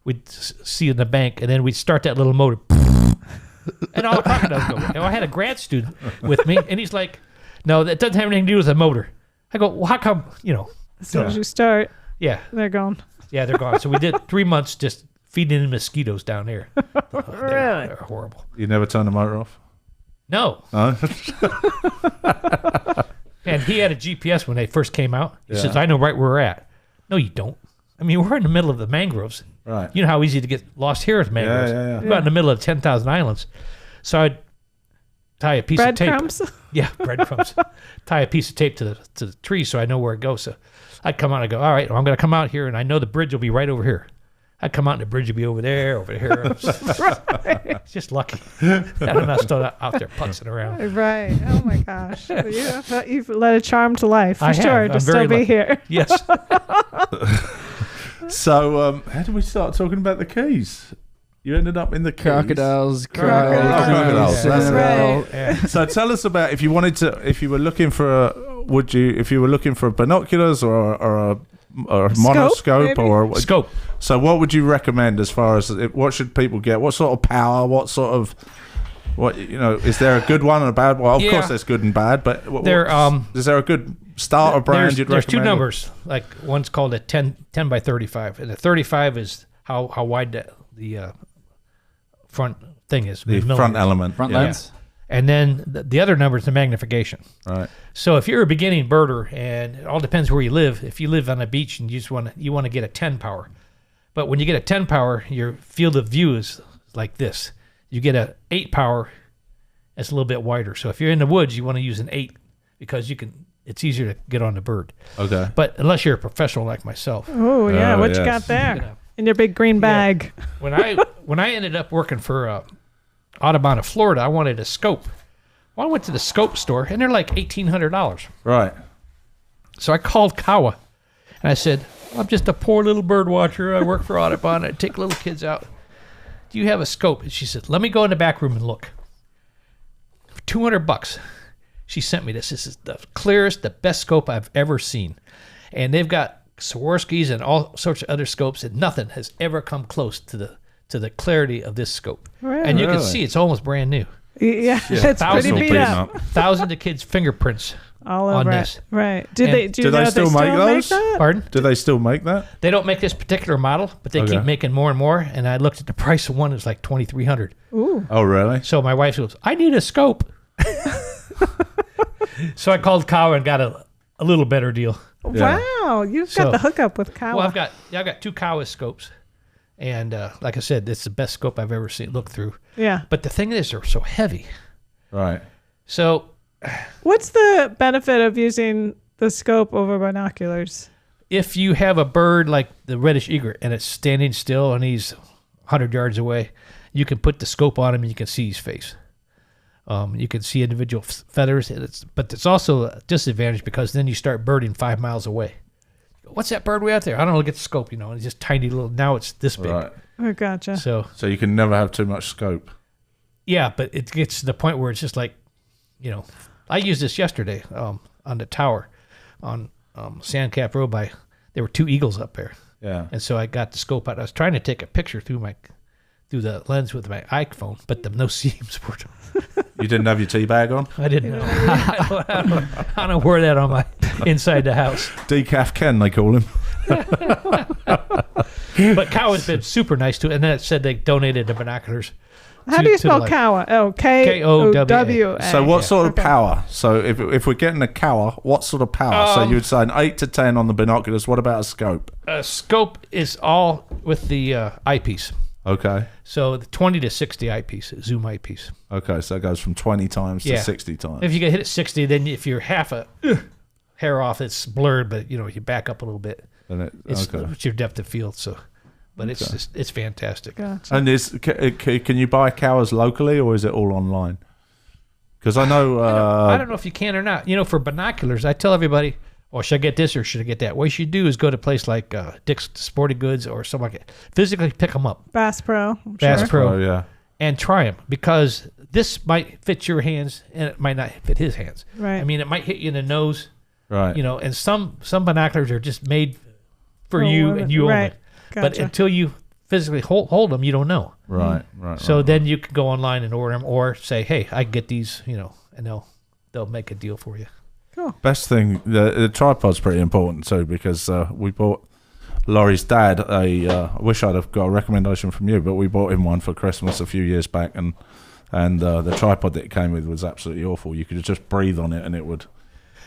We'd see in the bank, and then we'd start that little motor. And all the crocodiles go. Now, I had a grad student with me, and he's like, no, that doesn't have anything to do with the motor. I go, well, how come, As soon as you start, Yeah. they're gone. Yeah, they're gone. So we did 3 months just feeding in mosquitoes down there. Really? They're horrible. You never turned the motor off? No. No? And he had a GPS when they first came out. He Yeah. says, I know right where we're at. No, you don't. I mean, we're in the middle of the mangroves. Right. You know how easy to get lost here with mangroves. Yeah. We're out in the middle of 10,000 islands. So I'd tie a piece of tape. Breadcrumbs? Yeah, breadcrumbs. Tie a piece of tape to the tree so I know where it goes. So I'd come out and I go, all right, well, I'm going to come out here, and I know the bridge will be right over here. I'd come out and the bridge would be over there. It's just lucky. I'm not still out there putzing around. Right. Oh, my gosh. You've led a charm to life, for I have. sure, I'm to still very be lucky. here. Yes. So how did we start talking about the Keys? You ended up in the Keys. Crocodiles. Crocodiles, that's right. Yeah. So tell us about if you were looking for binoculars or a monoscope maybe? or Scope. So what would you recommend as far as what should people get? What sort of power? Is there a good one and a bad one? Of course there's good and bad, but is there a good starter brand you'd There's recommend? 2 numbers. Like one's called a 10 by 35, and the 35 is how wide the front thing is. The front element. Front lens. And then the other number is the magnification. Right. So if you're a beginning birder, and it all depends where you live. If you live on a beach and you want to get a 10 power, but when you get a 10 power, your field of view is like this. You get a 8 power, it's a little bit wider. So if you're in the woods, you want to use an 8 because it's easier to get on the bird. Okay. But unless you're a professional like myself. Oh, yeah. What you got there? In your big green bag. Yeah. When I ended up working for Audubon, Florida, I wanted a scope. Well, I went to the scope store, and they're like $1,800. Right. So I called Kawa, and I said, I'm just a poor little bird watcher. I work for Audubon. I take little kids out. Do you have a scope? And she said, let me go in the back room and look. For $200, she sent me this. This is the clearest, the best scope I've ever seen. And they've got Swarovskis and all sorts of other scopes, and nothing has ever come close to the clarity of this scope. Really? And you can see it's almost brand new. Yeah, it's pretty beat up. Thousands of kids' fingerprints all over on this. Right. Do they still make those? That? Pardon? Do they still make that? They don't make this particular model, but they keep making more and more. And I looked at the price of one; it's like $2,300. Ooh. Oh, really? So my wife goes, "I need a scope." So I called Kawa and got a little better deal. Yeah. Wow, you've got the hookup with Kawa. Well, I've got 2 Kawa scopes, and like I said, it's the best scope I've ever seen. Look through. Yeah. But the thing is, they're so heavy. Right. So, what's the benefit of using the scope over binoculars? if you have a bird like the reddish egret and it's standing still and he's 100 yards away, you can put the scope on him and you can see his face. You can see individual feathers, but it's also a disadvantage because then you start birding 5 miles away. What's that bird way out there? I don't look at the scope, it's just tiny little. Now it's this big. Right. Oh, gotcha. So you can never have too much scope. Yeah, but it gets to the point where it's just like, I used this yesterday on the tower on Sandcap Road there were two eagles up there. Yeah. And so I got the scope out. I was trying to take a picture through the lens with my iPhone, but no seams were. You didn't have your tea bag on? I didn't know. I don't wear that on my inside the house. Decaf Ken, they call him. But Cow has been super nice to it. And then it said they donated the binoculars. How do you spell Cowa? Oh, K-O-W-A. So what sort of power? So if we're getting a Cowa, what sort of power? So you would say an 8 to 10 on the binoculars. What about a scope? A scope is all with the eyepiece. Okay. So the 20 to 60 eyepiece, zoom eyepiece. Okay, so it goes from 20 times to 60 times. If you get hit at 60, then if you're half a hair off, it's blurred, but you back up a little bit. Then it's your depth of field. So, but it's fantastic. Gotcha. And can you buy cows locally or is it all online? Because I know I don't know if you can or not. For binoculars, I tell everybody, should I get this or should I get that? What you should do is go to a place like Dick's Sporting Goods or something like that. Physically pick them up. Bass Pro. Bass Pro, yeah. And try them because this might fit your hands and it might not fit his hands. Right. I mean, it might hit you in the nose. Right. And some binoculars are just made for you and you only. Gotcha. But until you physically hold them, you don't know. Right. So then you can go online and order them or say, hey, I can get these, and they'll make a deal for you. Cool. Best thing, the tripod's pretty important too because we bought Laurie's dad I wish I'd have got a recommendation from you, but we bought him one for Christmas a few years back, and the tripod that it came with was absolutely awful. You could just breathe on it and it would.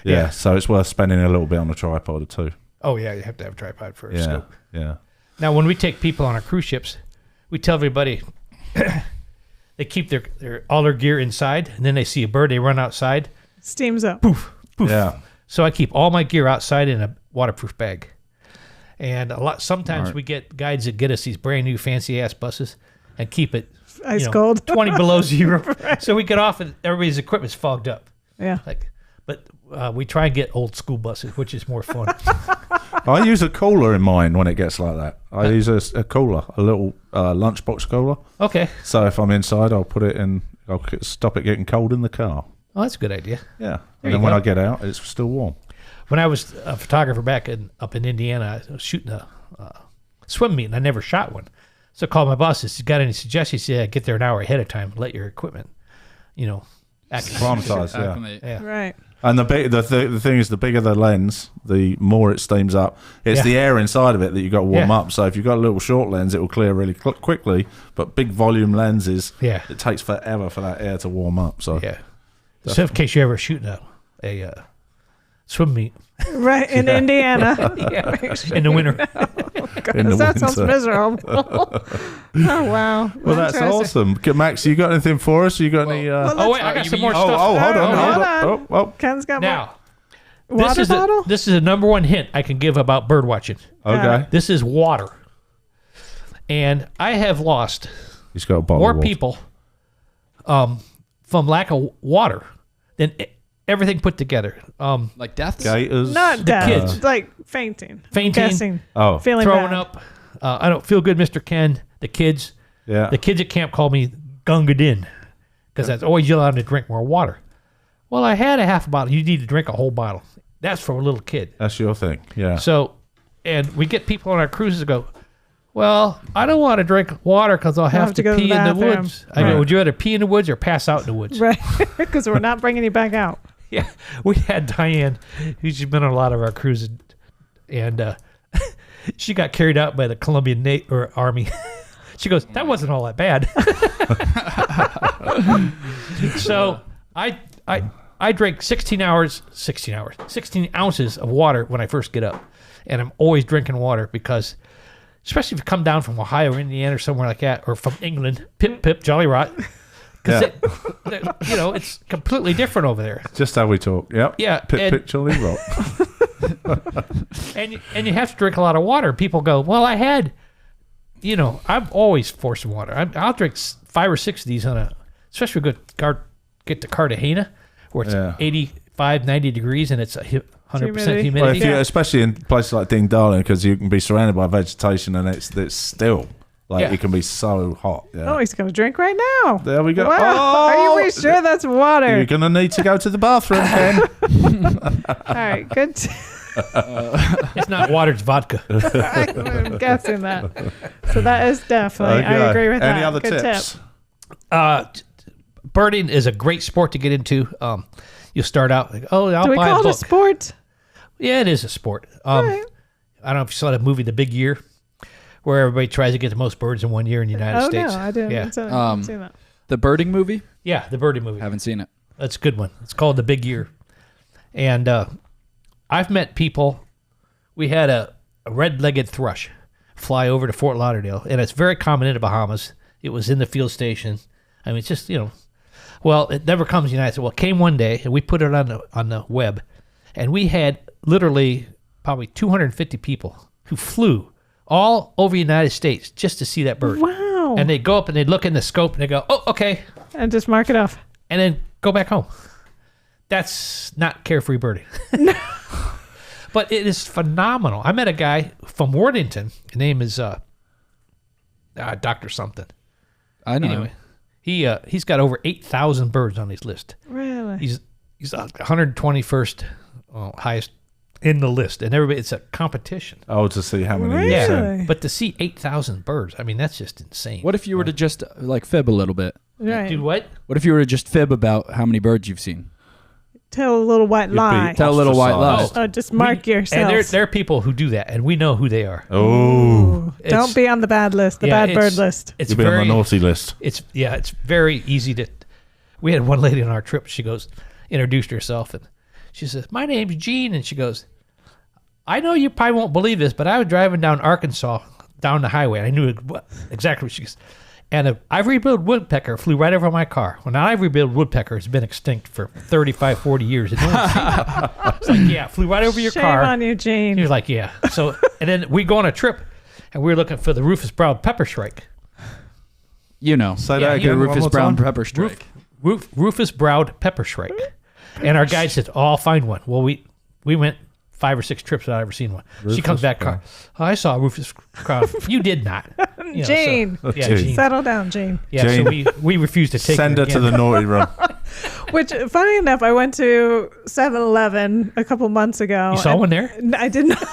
Yeah. So it's worth spending a little bit on a tripod too. Oh yeah, you have to have a tripod for a scope. Yeah. Now when we take people on our cruise ships, we tell everybody they keep all their gear inside, and then they see a bird, they run outside. Steams up. Poof. Poof. Yeah. So I keep all my gear outside in a waterproof bag. And sometimes we get guides that get us these brand new fancy ass buses and keep it ice cold 20 below zero. Right. So we get off and everybody's equipment's fogged up. Yeah. But we try and get old school buses, which is more fun. I use a cooler in mine when it gets like that. I use a cooler, a little lunchbox cooler. Okay. So if I'm inside, I'll put it in. I'll stop it getting cold in the car. Oh, that's a good idea. Yeah. And then when I get out, it's still warm. When I was a photographer up in Indiana, I was shooting a swim meet, and I never shot one. So I called my boss. He said, got any suggestions? He said, get there an hour ahead of time. Let your equipment, acclimatize. Yeah. Right. And the thing is, the bigger the lens, the more it steams up. It's the air inside of it that you got to warm up. So if you've got a little short lens, it will clear really quickly. But big volume lenses, it takes forever for that air to warm up. So So in case you're ever shooting a swim meet. Right, in Indiana. In the winter. That sounds miserable. Oh, wow. Well, that's awesome. Max, you got anything for us? You got any... wait, I got some more stuff. Hold on. Oh. Ken's got now, water bottle? This is the number one hint I can give about bird watching. Okay. This is water. And I have lost He's got a bottle more of water. people from lack of water than everything put together. Like deaths? Gators. Not death. kids. Like fainting. Fainting. Guessing. Oh. Feeling Throwing bad. up. I don't feel good, Mr. Ken. The kids. Yeah. The kids at camp call me Gungadin because that's always yelling out to drink more water. Well, I had a half a bottle. You need to drink a whole bottle. That's for a little kid. That's your thing. Yeah. So, and we get people on our cruises that go, well, I don't want to drink water because I'll have to go to pee the in the bathroom. woods. I go, would you rather pee in the woods or pass out in the woods? Right. Because we're not bringing you back out. Yeah. We had Diane, who's been on a lot of our cruises, and she got carried out by the Colombian Army. She goes, that wasn't all that bad. So I drank 16 ounces of water when I first get up. And I'm always drinking water because, especially if you come down from Ohio or Indiana or somewhere like that, or from England, pip, jolly rot. Because it's completely different over there. Just how we talk. Yep. Yeah. Pit Charlie Rock. and you have to drink a lot of water. People go, well, I had, I'm always forcing water. I'll drink 5 or 6 of these especially get to Cartagena, where it's 85, 90 degrees and it's 100% humidity. Well, especially in places like Ding Darling, because you can be surrounded by vegetation and it's still it can be so hot. Yeah. Oh, he's gonna drink right now. There we go. Wow. Are you sure that's water? You're gonna need to go to the bathroom, Ken. All right, good. It's not water, it's vodka. I'm guessing that. So that is definitely. I agree with that. Any other good tips? Tip. Birding is a great sport to get into. You'll start out like, I'll Do we buy call a book. it a sport? Yeah, it is a sport. Right. I don't know if you saw the movie The Big Year, where everybody tries to get the most birds in 1 year in the United States. No, I didn't. Yeah. I haven't seen that. The birding movie? Yeah, the birding movie. Haven't seen it. That's a good one. It's called The Big Year. And I've met people. We had a red-legged thrush fly over to Fort Lauderdale, and it's very common in the Bahamas. It was in the field station. I mean, it's just, well, it never comes to the United States. Well, it came one day, and we put it on the web, and we had literally probably 250 people who flew all over the United States just to see that bird. Wow. And they go up and they look in the scope and they go, oh, okay. And just mark it off. And then go back home. That's not carefree birding. But it is phenomenal. I met a guy from Worthington. His name is Dr. something. I know. Anyway, he's got over 8,000 birds on his list. Really? He's 121st highest in the list, and it's a competition. Oh, to see how many. Really? Yeah, but to see 8,000 birds, I mean, that's just insane. What if you were to just fib a little bit? Right. Dude, what? What if you were to just fib about how many birds you've seen? Tell a little white lie. Tell a little white lie. Oh, just mark yourself. And there are people who do that, and we know who they are. Oh. Don't be on the bad list, the bad bird list. It's You'll be on the naughty list. It's very easy to. We had one lady on our trip. She introduced herself, and she says, "My name's Jean," and she goes, "I know you probably won't believe this, but I was driving down Arkansas, down the highway. And I knew exactly what she goes. And an ivory-billed woodpecker flew right over my car. Well, an ivory-billed woodpecker has been extinct for 35, 40 years. And no one's seen it. It's like, yeah, flew right over your car. Shame on you, Gene. He was like, yeah. So, and then we go on a trip, and we were looking for the rufous-browed pepper shrike. Say that again. Rufus brown pepper shrike. Rufous-browed pepper shrike. And our guide said, "Oh, I'll find one." Well, we went 5 or 6 trips without ever seeing one. She comes back, I saw a rufous crown. You did not. Gene. Gene. Settle down, Gene. Yeah, Jane. so we refused to take Send her to the naughty room. Which, funny enough, I went to 7-Eleven a couple months ago. You saw one there? I did not.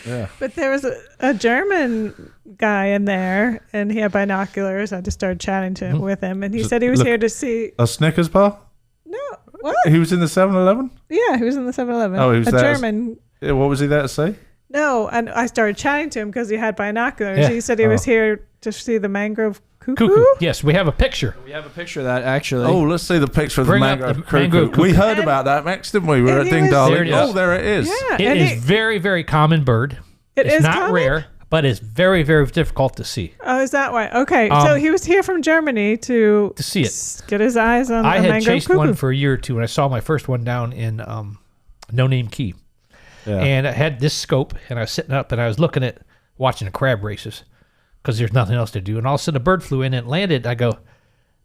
Yeah. But there was a German guy in there, and he had binoculars. I just started chatting with him, and he said he was here to see... A Snickers bar? No. What? He was in the 7-Eleven? Yeah, he was in the 7-Eleven. Oh, he was a there. German... Yeah, what was he there to see? No, and I started chatting to him because he had binoculars. Yeah. He said he was here to see the mangrove cuckoo. Yes, we have a picture. We have a picture of that, actually. Oh, let's see the picture of Bring the up mangrove the mangrove cuckoo. We heard about that, Max, didn't we? We were at Ding Darling. Oh, there it is. Yeah, it is very, very common bird. It's not common? rare, but it's very, very difficult to see. Oh, is that why? Okay, so he was here from Germany to see it. Get his eyes on the I mangrove had chased cuckoo. one for a year or two, and I saw my first one down in No Name Key. Yeah. And I had this scope, and I was sitting up, and I was looking at watching the crab races because there's nothing else to do. And all of a sudden, a bird flew in and landed. I go,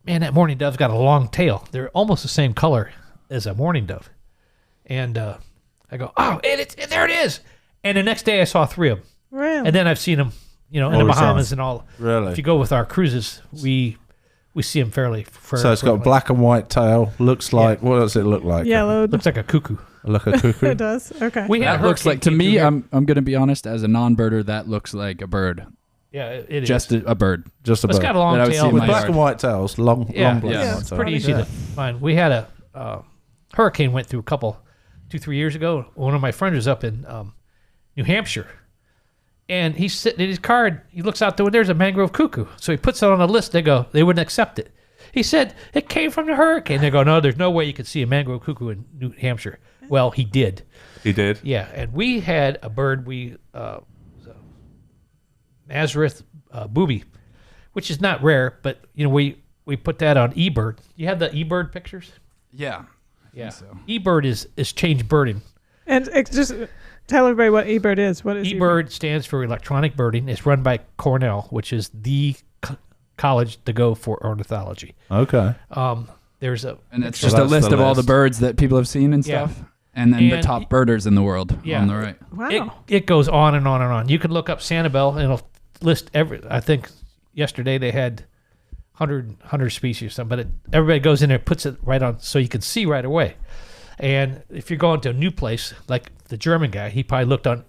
man, that mourning dove's got a long tail. They're almost the same color as a mourning dove. And I go, oh, and there it is. And the next day, I saw 3 of them. Really? And then I've seen them, in the Bahamas and all. Really? If you go with our cruises, we see them fairly. So it's got a black and white tail. Looks like, what does it look like? Yellow. Looks like a cuckoo. Like a cuckoo? It does? Okay. That looks like, to me, I'm going to be honest, as a non-birder, that looks like a bird. Yeah, it is. Just a bird. Just a bird. It's got a long tail. With black and white tails. Long black and white it's tails. pretty easy to find. We had a hurricane went through 2-3 years ago. One of my friends was up in New Hampshire. And he's sitting in his car, and he looks out the window, there's a mangrove cuckoo. So he puts it on the list. They wouldn't accept it. He said, it came from the hurricane. They go, no, there's no way you could see a mangrove cuckoo in New Hampshire. Well, he did. He did? Yeah, and we had a bird, Nazareth booby, which is not rare, but, we we put that on eBird. You have the eBird pictures? Yeah. Yeah. So. eBird is changed birding. And just tell everybody what eBird is. What is eBird? Stands for electronic birding. It's run by Cornell, which is the college to go for ornithology. Okay. And it's just a list of all the birds that people have seen and stuff. And then the top birders in the world on the right. Wow. It goes on and on and on. You can look up Sanibel and it'll list I think yesterday they had 100 species or something, but everybody goes in there and puts it right on so you can see right away. And if you're going to a new place, like the German guy, he probably looked on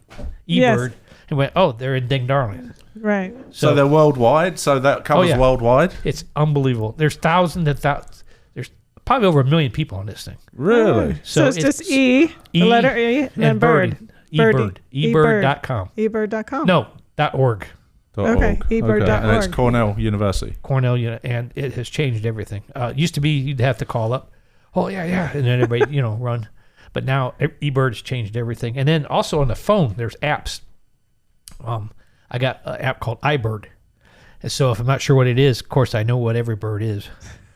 eBird and went, oh, they're in Ding Darling. Right. So they're worldwide? So that covers worldwide? It's unbelievable. There's thousands and thousands. There's probably over 1 million people on this thing. Really? So it's just the letter E, and bird. eBird. eBird.com. eBird.com. No, .org. Okay, eBird.org. And it's Cornell University. Cornell, and it has changed everything. Used to be you'd have to call up, oh, yeah, and then everybody, run. But now eBird's changed everything. And then also on the phone, there's apps. I got an app called iBird. And so if I'm not sure what it is, of course, I know what every bird is.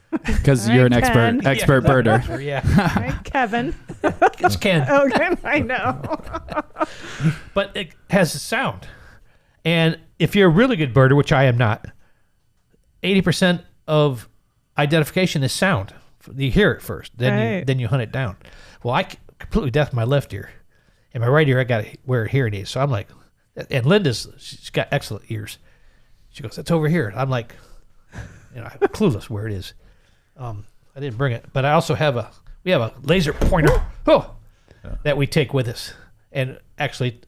Because you're an expert birder. Yeah. Right, Kevin. It's Ken. Okay, I know. But it has a sound. And if you're a really good birder, which I am not, 80% of identification is sound. You hear it first, then you hunt it down. Well, I completely deaf in my left ear. In my right ear, I got to wear a hearing aid. So I'm like, and she's got excellent ears. She goes, it's over here. I'm like, I'm clueless where it is. I didn't bring it, but I also we have a laser pointer that we take with us, and actually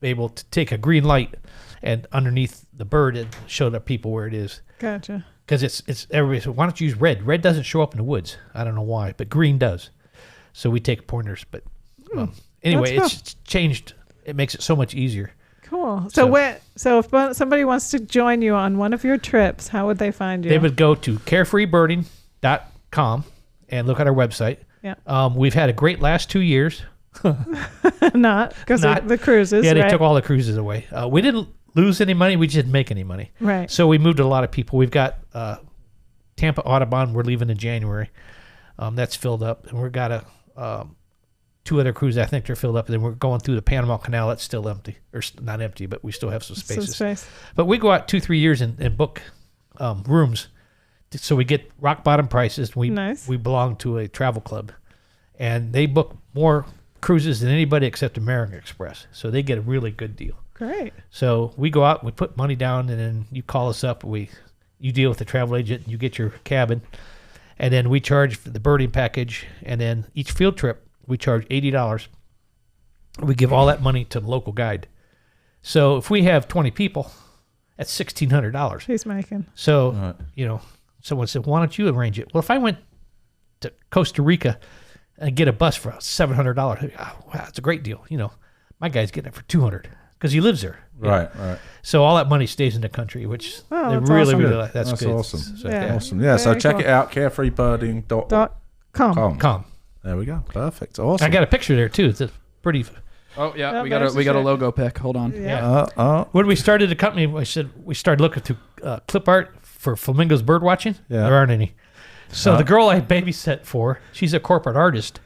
be able to take a green light and underneath the bird and show the people where it is. Gotcha. Because it's everybody said, why don't you use red? Red doesn't show up in the woods. I don't know why, but green does. So we take pointers. But anyway, it's changed. It makes it so much easier. Cool. So if somebody wants to join you on one of your trips, how would they find you? They would go to carefreebirding.com and look at our website. Yeah. We've had a great last 2 years. Not because of the cruises. Yeah, they took all the cruises away. We didn't lose any money. We just didn't make any money. Right. So we moved a lot of people. We've got Tampa Audubon. We're leaving in January. That's filled up. And we've got 2 other cruises. I think they're filled up. And then we're going through the Panama Canal. That's still empty. Or not empty, but we still have some spaces. But we go out 2-3 years and book rooms. So we get rock bottom prices. We belong to a travel club. And they book more cruises than anybody except American Express. So they get a really good deal. Great. So we go out, we put money down, and then you call us up. You deal with the travel agent, and you get your cabin. And then we charge for the birding package. And then each field trip, we charge $80. We give all that money to the local guide. So if we have 20 people, that's $1,600. He's making. So, someone said, why don't you arrange it? Well, if I went to Costa Rica and get a bus for $700, wow, that's a great deal. My guy's getting it for $200 because he lives there. Right. So all that money stays in the country, which they really, awesome. really like. That's good. Awesome. So, Awesome. Yeah. So check it out, carefreebirding.com. There we go. Perfect. Awesome. I got a picture there too. It's a pretty. Oh yeah, we got a logo pic. Hold on. Yeah. When we started the company, we started looking through clip art for flamingos bird watching. Yeah. There aren't any. So the girl I babysat for, she's a corporate artist,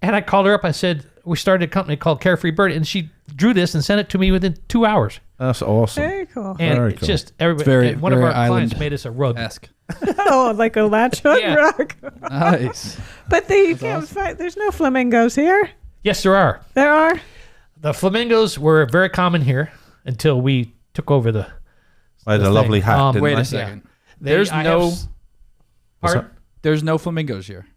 and I called her up. I said we started a company called Carefree Birding, and she drew this and sent it to me within 2 hours. That's awesome. Very cool. And very it's cool. just everybody. One of our clients island-esque. made us a rug. Like a latch on rug. Nice. But you can't find. There's no flamingos here. Yes, there are. There are. The flamingos were very common here until we took over the. They had a lovely hat. Didn't Wait they? a second. Yeah. There's no flamingos here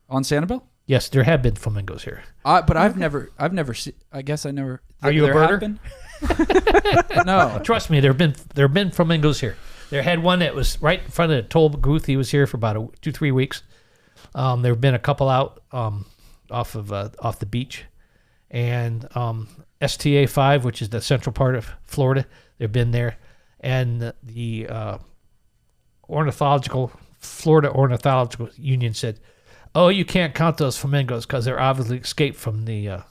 on Sanibel. Yes, there have been flamingos here. But I've never seen. I guess I never. Are you a birder? No. Trust me, there have been flamingos here. There had one that was right in front of the toll booth. He was here for about 2-3 weeks. There have been a couple out off the beach, and STA 5, which is the central part of Florida. They've been there, and the Florida Ornithological Union said, "Oh, you can't count those flamingos because they're obviously escaped from the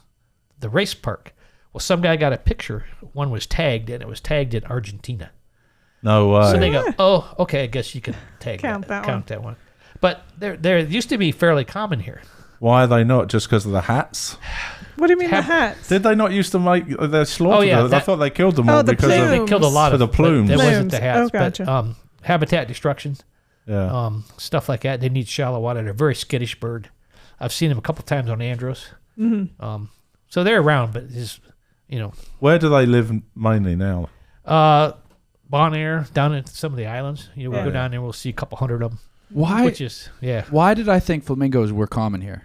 race park." Well, some guy got a picture. One was tagged, and it was tagged in Argentina. No way. So they go, oh, okay, I guess you can count that one. But they used to be fairly common here. Why are they not? Just because of the hats? What do you mean the hats? Did they not used to make their slaughter? Oh, yeah. I thought they killed them all because they killed a lot of the plumes. It wasn't the hats, Oh, gotcha. but habitat destruction, stuff like that. They need shallow water. They're a very skittish bird. I've seen them a couple times on Andros. Mm-hmm. So they're around, but it's, Where do they live mainly now? Bonaire, down in some of the islands. We'll go down there, we'll see a couple hundred of them. Why? Why did I think flamingos were common here?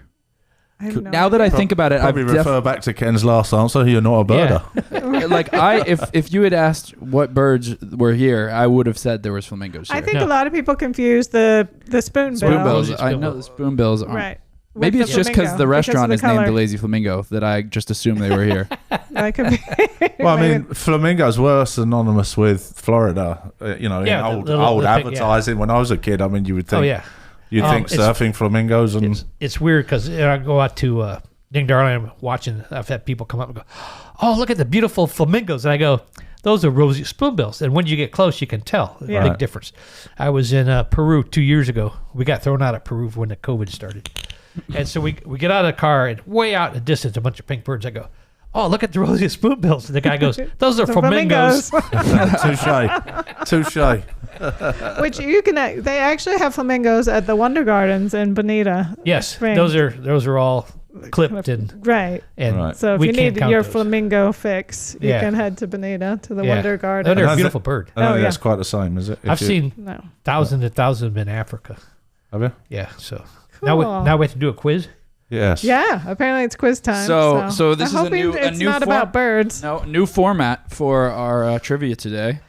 Now that I think about it, probably refer back to Ken's last answer. You're not a birder. Yeah. if you had asked what birds were here, I would have said there was flamingos here. I think a lot of people confuse the spoonbills. I know the spoonbills aren't. Right. Maybe it's just because the restaurant is named the Lazy Flamingo that I just assumed they were here. That could be. Well, I mean, flamingos were synonymous with Florida. In old advertising. When I was a kid, I mean, you would think. Oh yeah. You'd think surfing flamingos and it's weird because I go out to Ding Darling, I'm watching. I've had people come up and go, "Oh, look at the beautiful flamingos," and I go, "Those are rosy spoonbills." And when you get close, you can tell a big difference. I was in Peru 2 years ago. We got thrown out of Peru when the COVID started, and so we get out of the car and way out in the distance, a bunch of pink birds. I go, "Oh, look at the rosy spoonbills," and the guy goes, "Those are flamingos." Touche. Which they actually have flamingos at the Wonder Gardens in Bonita. Yes, Spring. those are all clipped and right. And so if you need your flamingo fix, you can head to Bonita to the Wonder Garden. They're a beautiful bird. I don't think that's quite the same, is it? I've seen thousands and thousands in Africa. Have you? Yeah. So cool. now we have to do a quiz. Yes. Yeah. Apparently it's quiz time. So this is a new. It's not about birds. No, new format for our trivia today.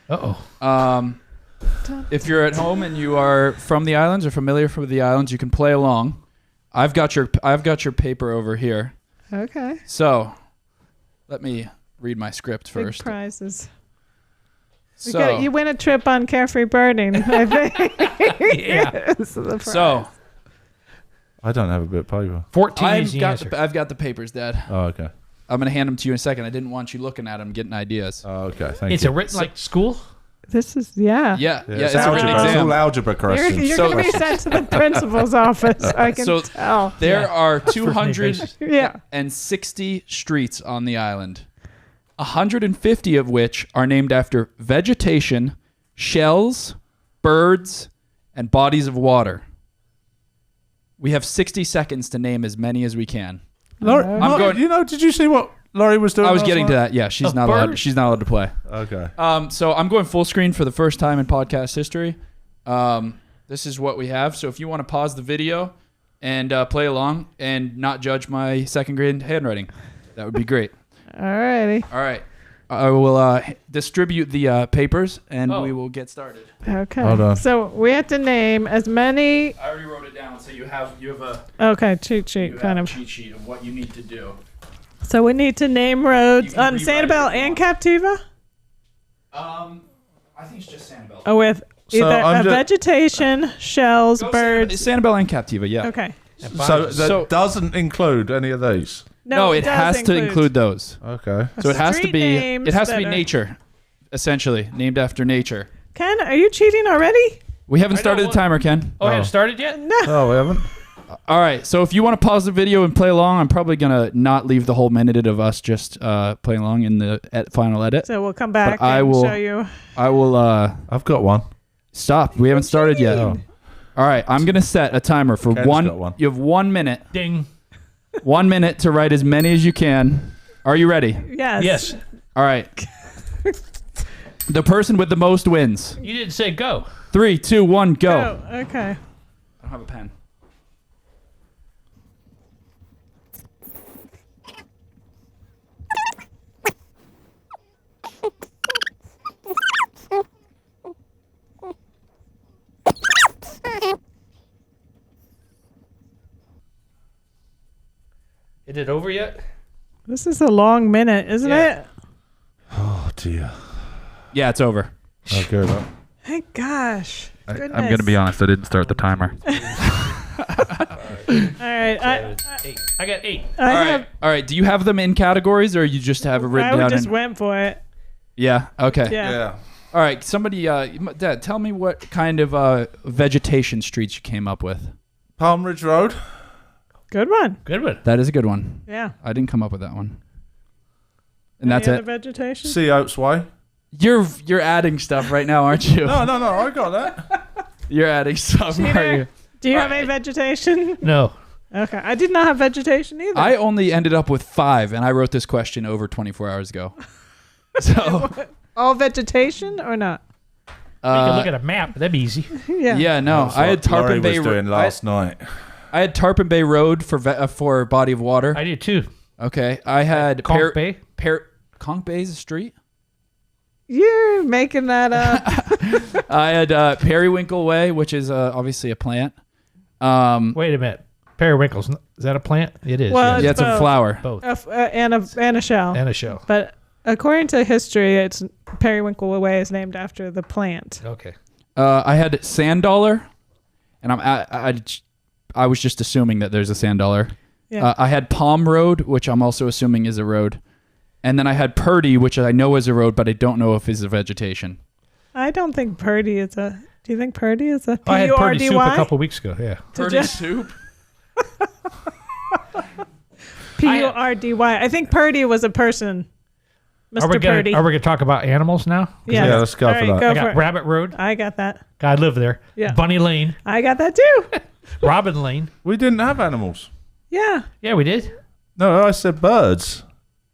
If you're at home and you are from the islands or familiar with the islands, you can play along. I've got your paper over here. Okay. So, let me read my script first. Big prizes. So you win a trip on Carefree Birding, I think. Yeah. So, I don't have a bit of paper. 14 easy answers. I've got the papers, Dad. Oh, okay. I'm going to hand them to you in a second. I didn't want you looking at them, getting ideas. Oh, okay. Thank you. It's a written like school? This is, yeah. Yeah, it's algebra. a written It's exam. all algebra questions. You're going to be sent to the principal's office. I can tell. There are 260 Yeah. streets on the island, 150 of which are named after vegetation, shells, birds, and bodies of water. We have 60 seconds to name as many as we can. Did you see what Laurie was doing? I was getting to that. Yeah, she's not allowed to play. Okay. So I'm going full screen for the first time in podcast history. This is what we have. So if you want to pause the video and play along and not judge my second grade handwriting, that would be great. Alrighty. All right. I will distribute the papers and we will get started. Okay. Hold on. So we have to name as many. I already wrote it down, so you have a cheat sheet cheat sheet of what you need to do. So we need to name roads on Sanibel and Captiva. I think it's just Sanibel. Oh, with either vegetation, shells, birds. Sanibel and Captiva, yeah. Okay. So that doesn't include any of these. No, it has to include those. Okay. So it has to be nature, essentially, named after nature. Ken, are you cheating already? We haven't started the timer, Ken. Oh, haven't started yet? No. Oh, we haven't? All right, so if you want to pause the video and play along, I'm probably going to not leave the whole minute of us just playing along in the final edit. So we'll come back and show you. I will... I've got one. Stop. We haven't started yet. Oh. All right, I'm going to set a timer for Ken's got one. You have 1 minute. Ding. 1 minute to write as many as you can. Are you ready? Yes. All right. The person with the most wins. You didn't say go. 3, 2, 1, go. Okay. I don't have a pen. Is it over yet? This is a long minute, isn't it? Oh, dear. Yeah, it's over. Okay. Thank gosh. Goodness. I'm going to be honest. I didn't start the timer. All right. I got 8. All right. Do you have them in categories or you just have it written down? I just went for it. Yeah. Okay. Yeah. All right, somebody, Dad, tell me what kind of vegetation streets you came up with. Palm Ridge Road. Good one. Good one. That is a good one. Yeah. I didn't come up with that one. And Any that's other it. vegetation? Sea Oats Way. You're adding stuff right now, aren't you? No, I got that. You're adding stuff. Cheater. Are you? Do you have any vegetation? No. Okay. I did not have vegetation either. I only ended up with 5, and I wrote this question over 24 hours ago. So all vegetation or not? We can look at a map. That'd be easy. Yeah. Yeah, no. That's I had what Tarpon Laurie Bay was doing last night. I had Tarpon Bay Road for body of water. I did too. Okay. I had Conch Bay. Conch Bay is a street? You're making that up. I had Periwinkle Way, which is obviously a plant. Wait a minute. Periwinkles. Is that a plant? It is. Well, yeah. Yeah, it's a both. flower. Both. And a shell. And a shell. But according to history, it's Periwinkle Way is named after the plant. Okay. I had Sand Dollar, and I was just assuming that there's a Sand Dollar. Yeah. I had Palm Road, which I'm also assuming is a road. And then I had Purdy, which I know is a road, but I don't know if is a vegetation. I don't think Purdy is a. Do you think Purdy is a I had Purdy soup a P-U-R-D-Y? couple weeks ago. Yeah. Purdy soup? P-U-R-D-Y. I think Purdy was a person. Mr. Purdy. Are we going to talk about animals now? Yeah, let's go All for right, that. go I for got it. Rabbit Road. I got that. God, I live there. Yeah. Bunny Lane. I got that too. Robin Lane. We didn't have animals. Yeah. Yeah, we did. No, I said birds.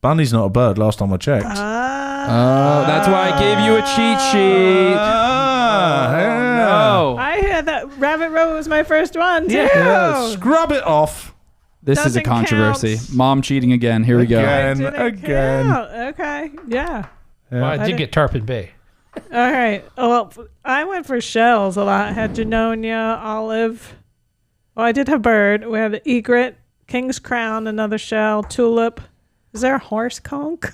Bunny's not a bird last time I checked. Oh, that's why I gave you a cheat sheet. No. I had that. Rabbit Road was my first one too. Yeah, scrub it off. This is a Doesn't controversy. count. Mom cheating again. Here we go. Again. Count. Okay. Yeah. Well, I did get Tarpon Bay. All right. Well, I went for shells a lot. I had Junonia, olive. Well, I did have bird. We had egret, king's crown, another shell, tulip. Is there a horse conch?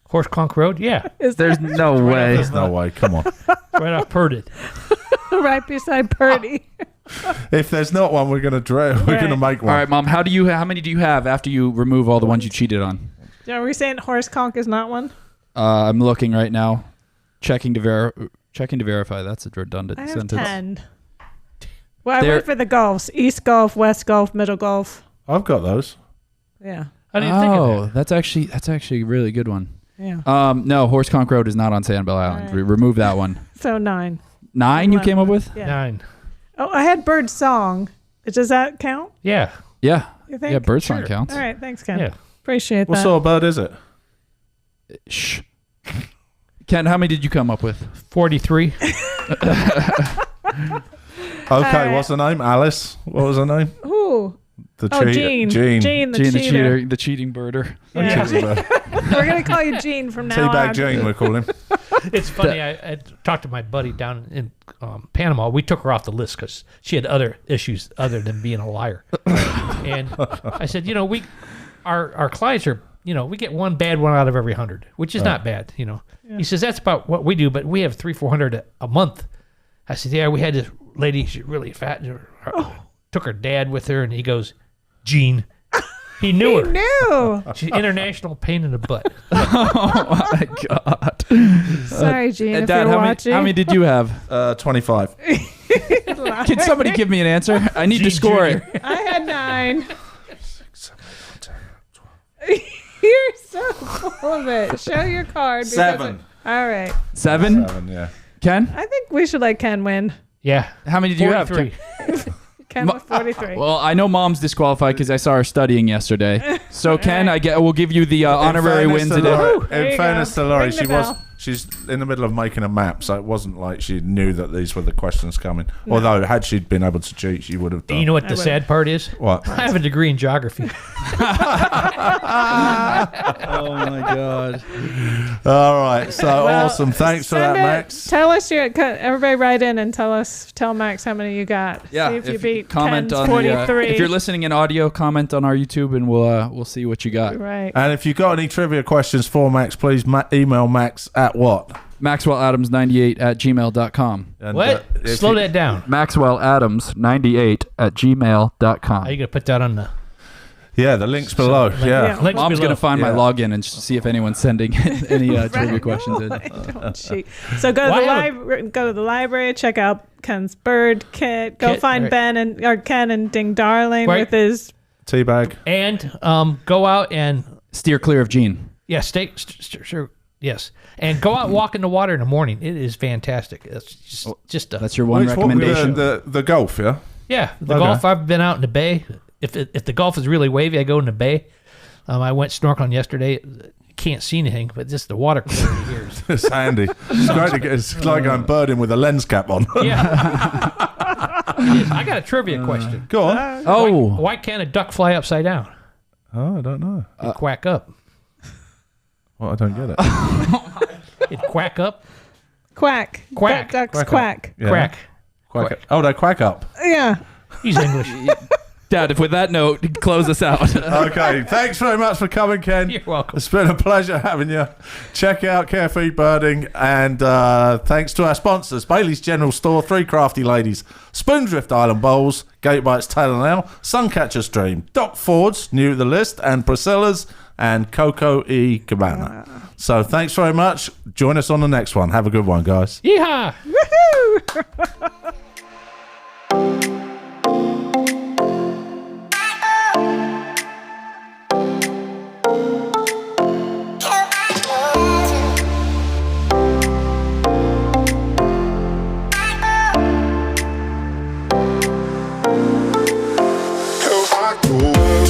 Horse Conch Road? Yeah. There's no way. There's no way. Come on. Right off Purdy. right beside Purdy. If there's not one, we're gonna we're gonna make one. All right, Mom. How many do you have after you remove all the ones you cheated on? Are we saying horse conch is not one? I'm looking right now, checking to verify. That's a redundant I have sentence. 10. Well, I went for the Gulfs: East Gulf, West Gulf, Middle Gulf. I've got those. Yeah. I didn't think of that. that's actually a really good one. Yeah. No, Horse Conch Road is not on Sanibel Island. Right. Remove that one. So 9. 9 you came up with? Yeah. 9. Oh, I had bird song. Does that count? Yeah. Yeah. You think? Yeah, birdsong Sure. counts. All right. Thanks, Ken. Yeah. Appreciate What that. sort of bird is it? Shh. Ken, how many did you come up with? 43. Okay, what's her name? Alice. What was her name? Ooh. The Gene. Gene. Gene the Gene the cheater. cheater, the cheating birder. Yeah. Teabag We're going to call you Gene from now on. Gene, we call him. It's funny. I talked to my buddy down in Panama. We took her off the list because she had other issues other than being a liar. And I said, our clients are, we get one bad one out of every 100, which is not bad, Yeah. He says, that's about what we do, but we have 300-400 a month. I said, yeah, we had this lady, she's really fat. And took her dad with her, and he goes, Gene. He knew her. No. She's international pain in the butt. Oh my God. Sorry, Gene, if Dad, you're how watching. many did you have? 25. Can somebody give me an answer? I need to score it. I had 9. You're so full of it. Show your card. because 7. All right. 7? 7, yeah. Ken? I think we should let Ken win. Yeah. How many do you have? 43. Ken with 43. Well, I know Mom's disqualified because I saw her studying yesterday. So Ken, we'll give you the honorary win today. There you In fairness go. to Laurie, Ring the bell. she's in the middle of making a map, so it wasn't like she knew that these were the questions coming. Although, had she been able to cheat, she would have done. You know what the sad part is? What? I have a degree in geography. Oh my God. All right, so awesome. Thanks for that, Max. Tell us everybody write in and tell Max how many you got. Yeah, See if you beat comment Ken's on 43. if you're listening in audio, comment on our YouTube and we'll see what you got. Right. And if you've got any trivia questions for Max, please email Max at what? MaxwellAdams98@gmail.com. And, What? Slow that down. MaxwellAdams98@gmail.com. Are you going to put that on the... Yeah, the link's below. Yeah. Links Mom's below. going to find my Yeah. login and see if anyone's sending any trivia questions in. Don't cheat. So go to the library, check out Ken's bird kit. Go find right. Ken and Ding Darling Right. with his Teabag. And go out and Steer clear of Gene. sure, yes, and go out and walk in the water in the morning. It is fantastic. It's just That's your one Which recommendation. the golf, yeah? yeah. The Okay. Gulf. I've been out in the bay. If the Gulf is really wavy, I go in the bay. I went snorkeling yesterday. Can't see anything, but just the water quality here is It's handy. It's great to get. It's like going birding with a lens cap on. yeah. It is. I got a trivia question. Go on. Why can't a duck fly upside down? Oh, I don't know. It quack up. Well, I don't get it. It quack up. quack. Quack. Ducks Quack. quack. Yeah. Quack. Quack. Oh, they quack up. Yeah. He's English. Dad, if with that note, close us out. Okay. Thanks very much for coming, Ken. You're welcome. It's been a pleasure having you. Check out Carefree Birding, and thanks to our sponsors: Bailey's General Store, 3 Crafty Ladies, Spoondrift Island Bowls, GatorBites Tail and L, Suncatchers Dream, Doc Ford's new to the list, and Priscilla's and Coco E Cabana. So thanks very much. Join us on the next one. Have a good one, guys. Yeehaw! Woohoo! Go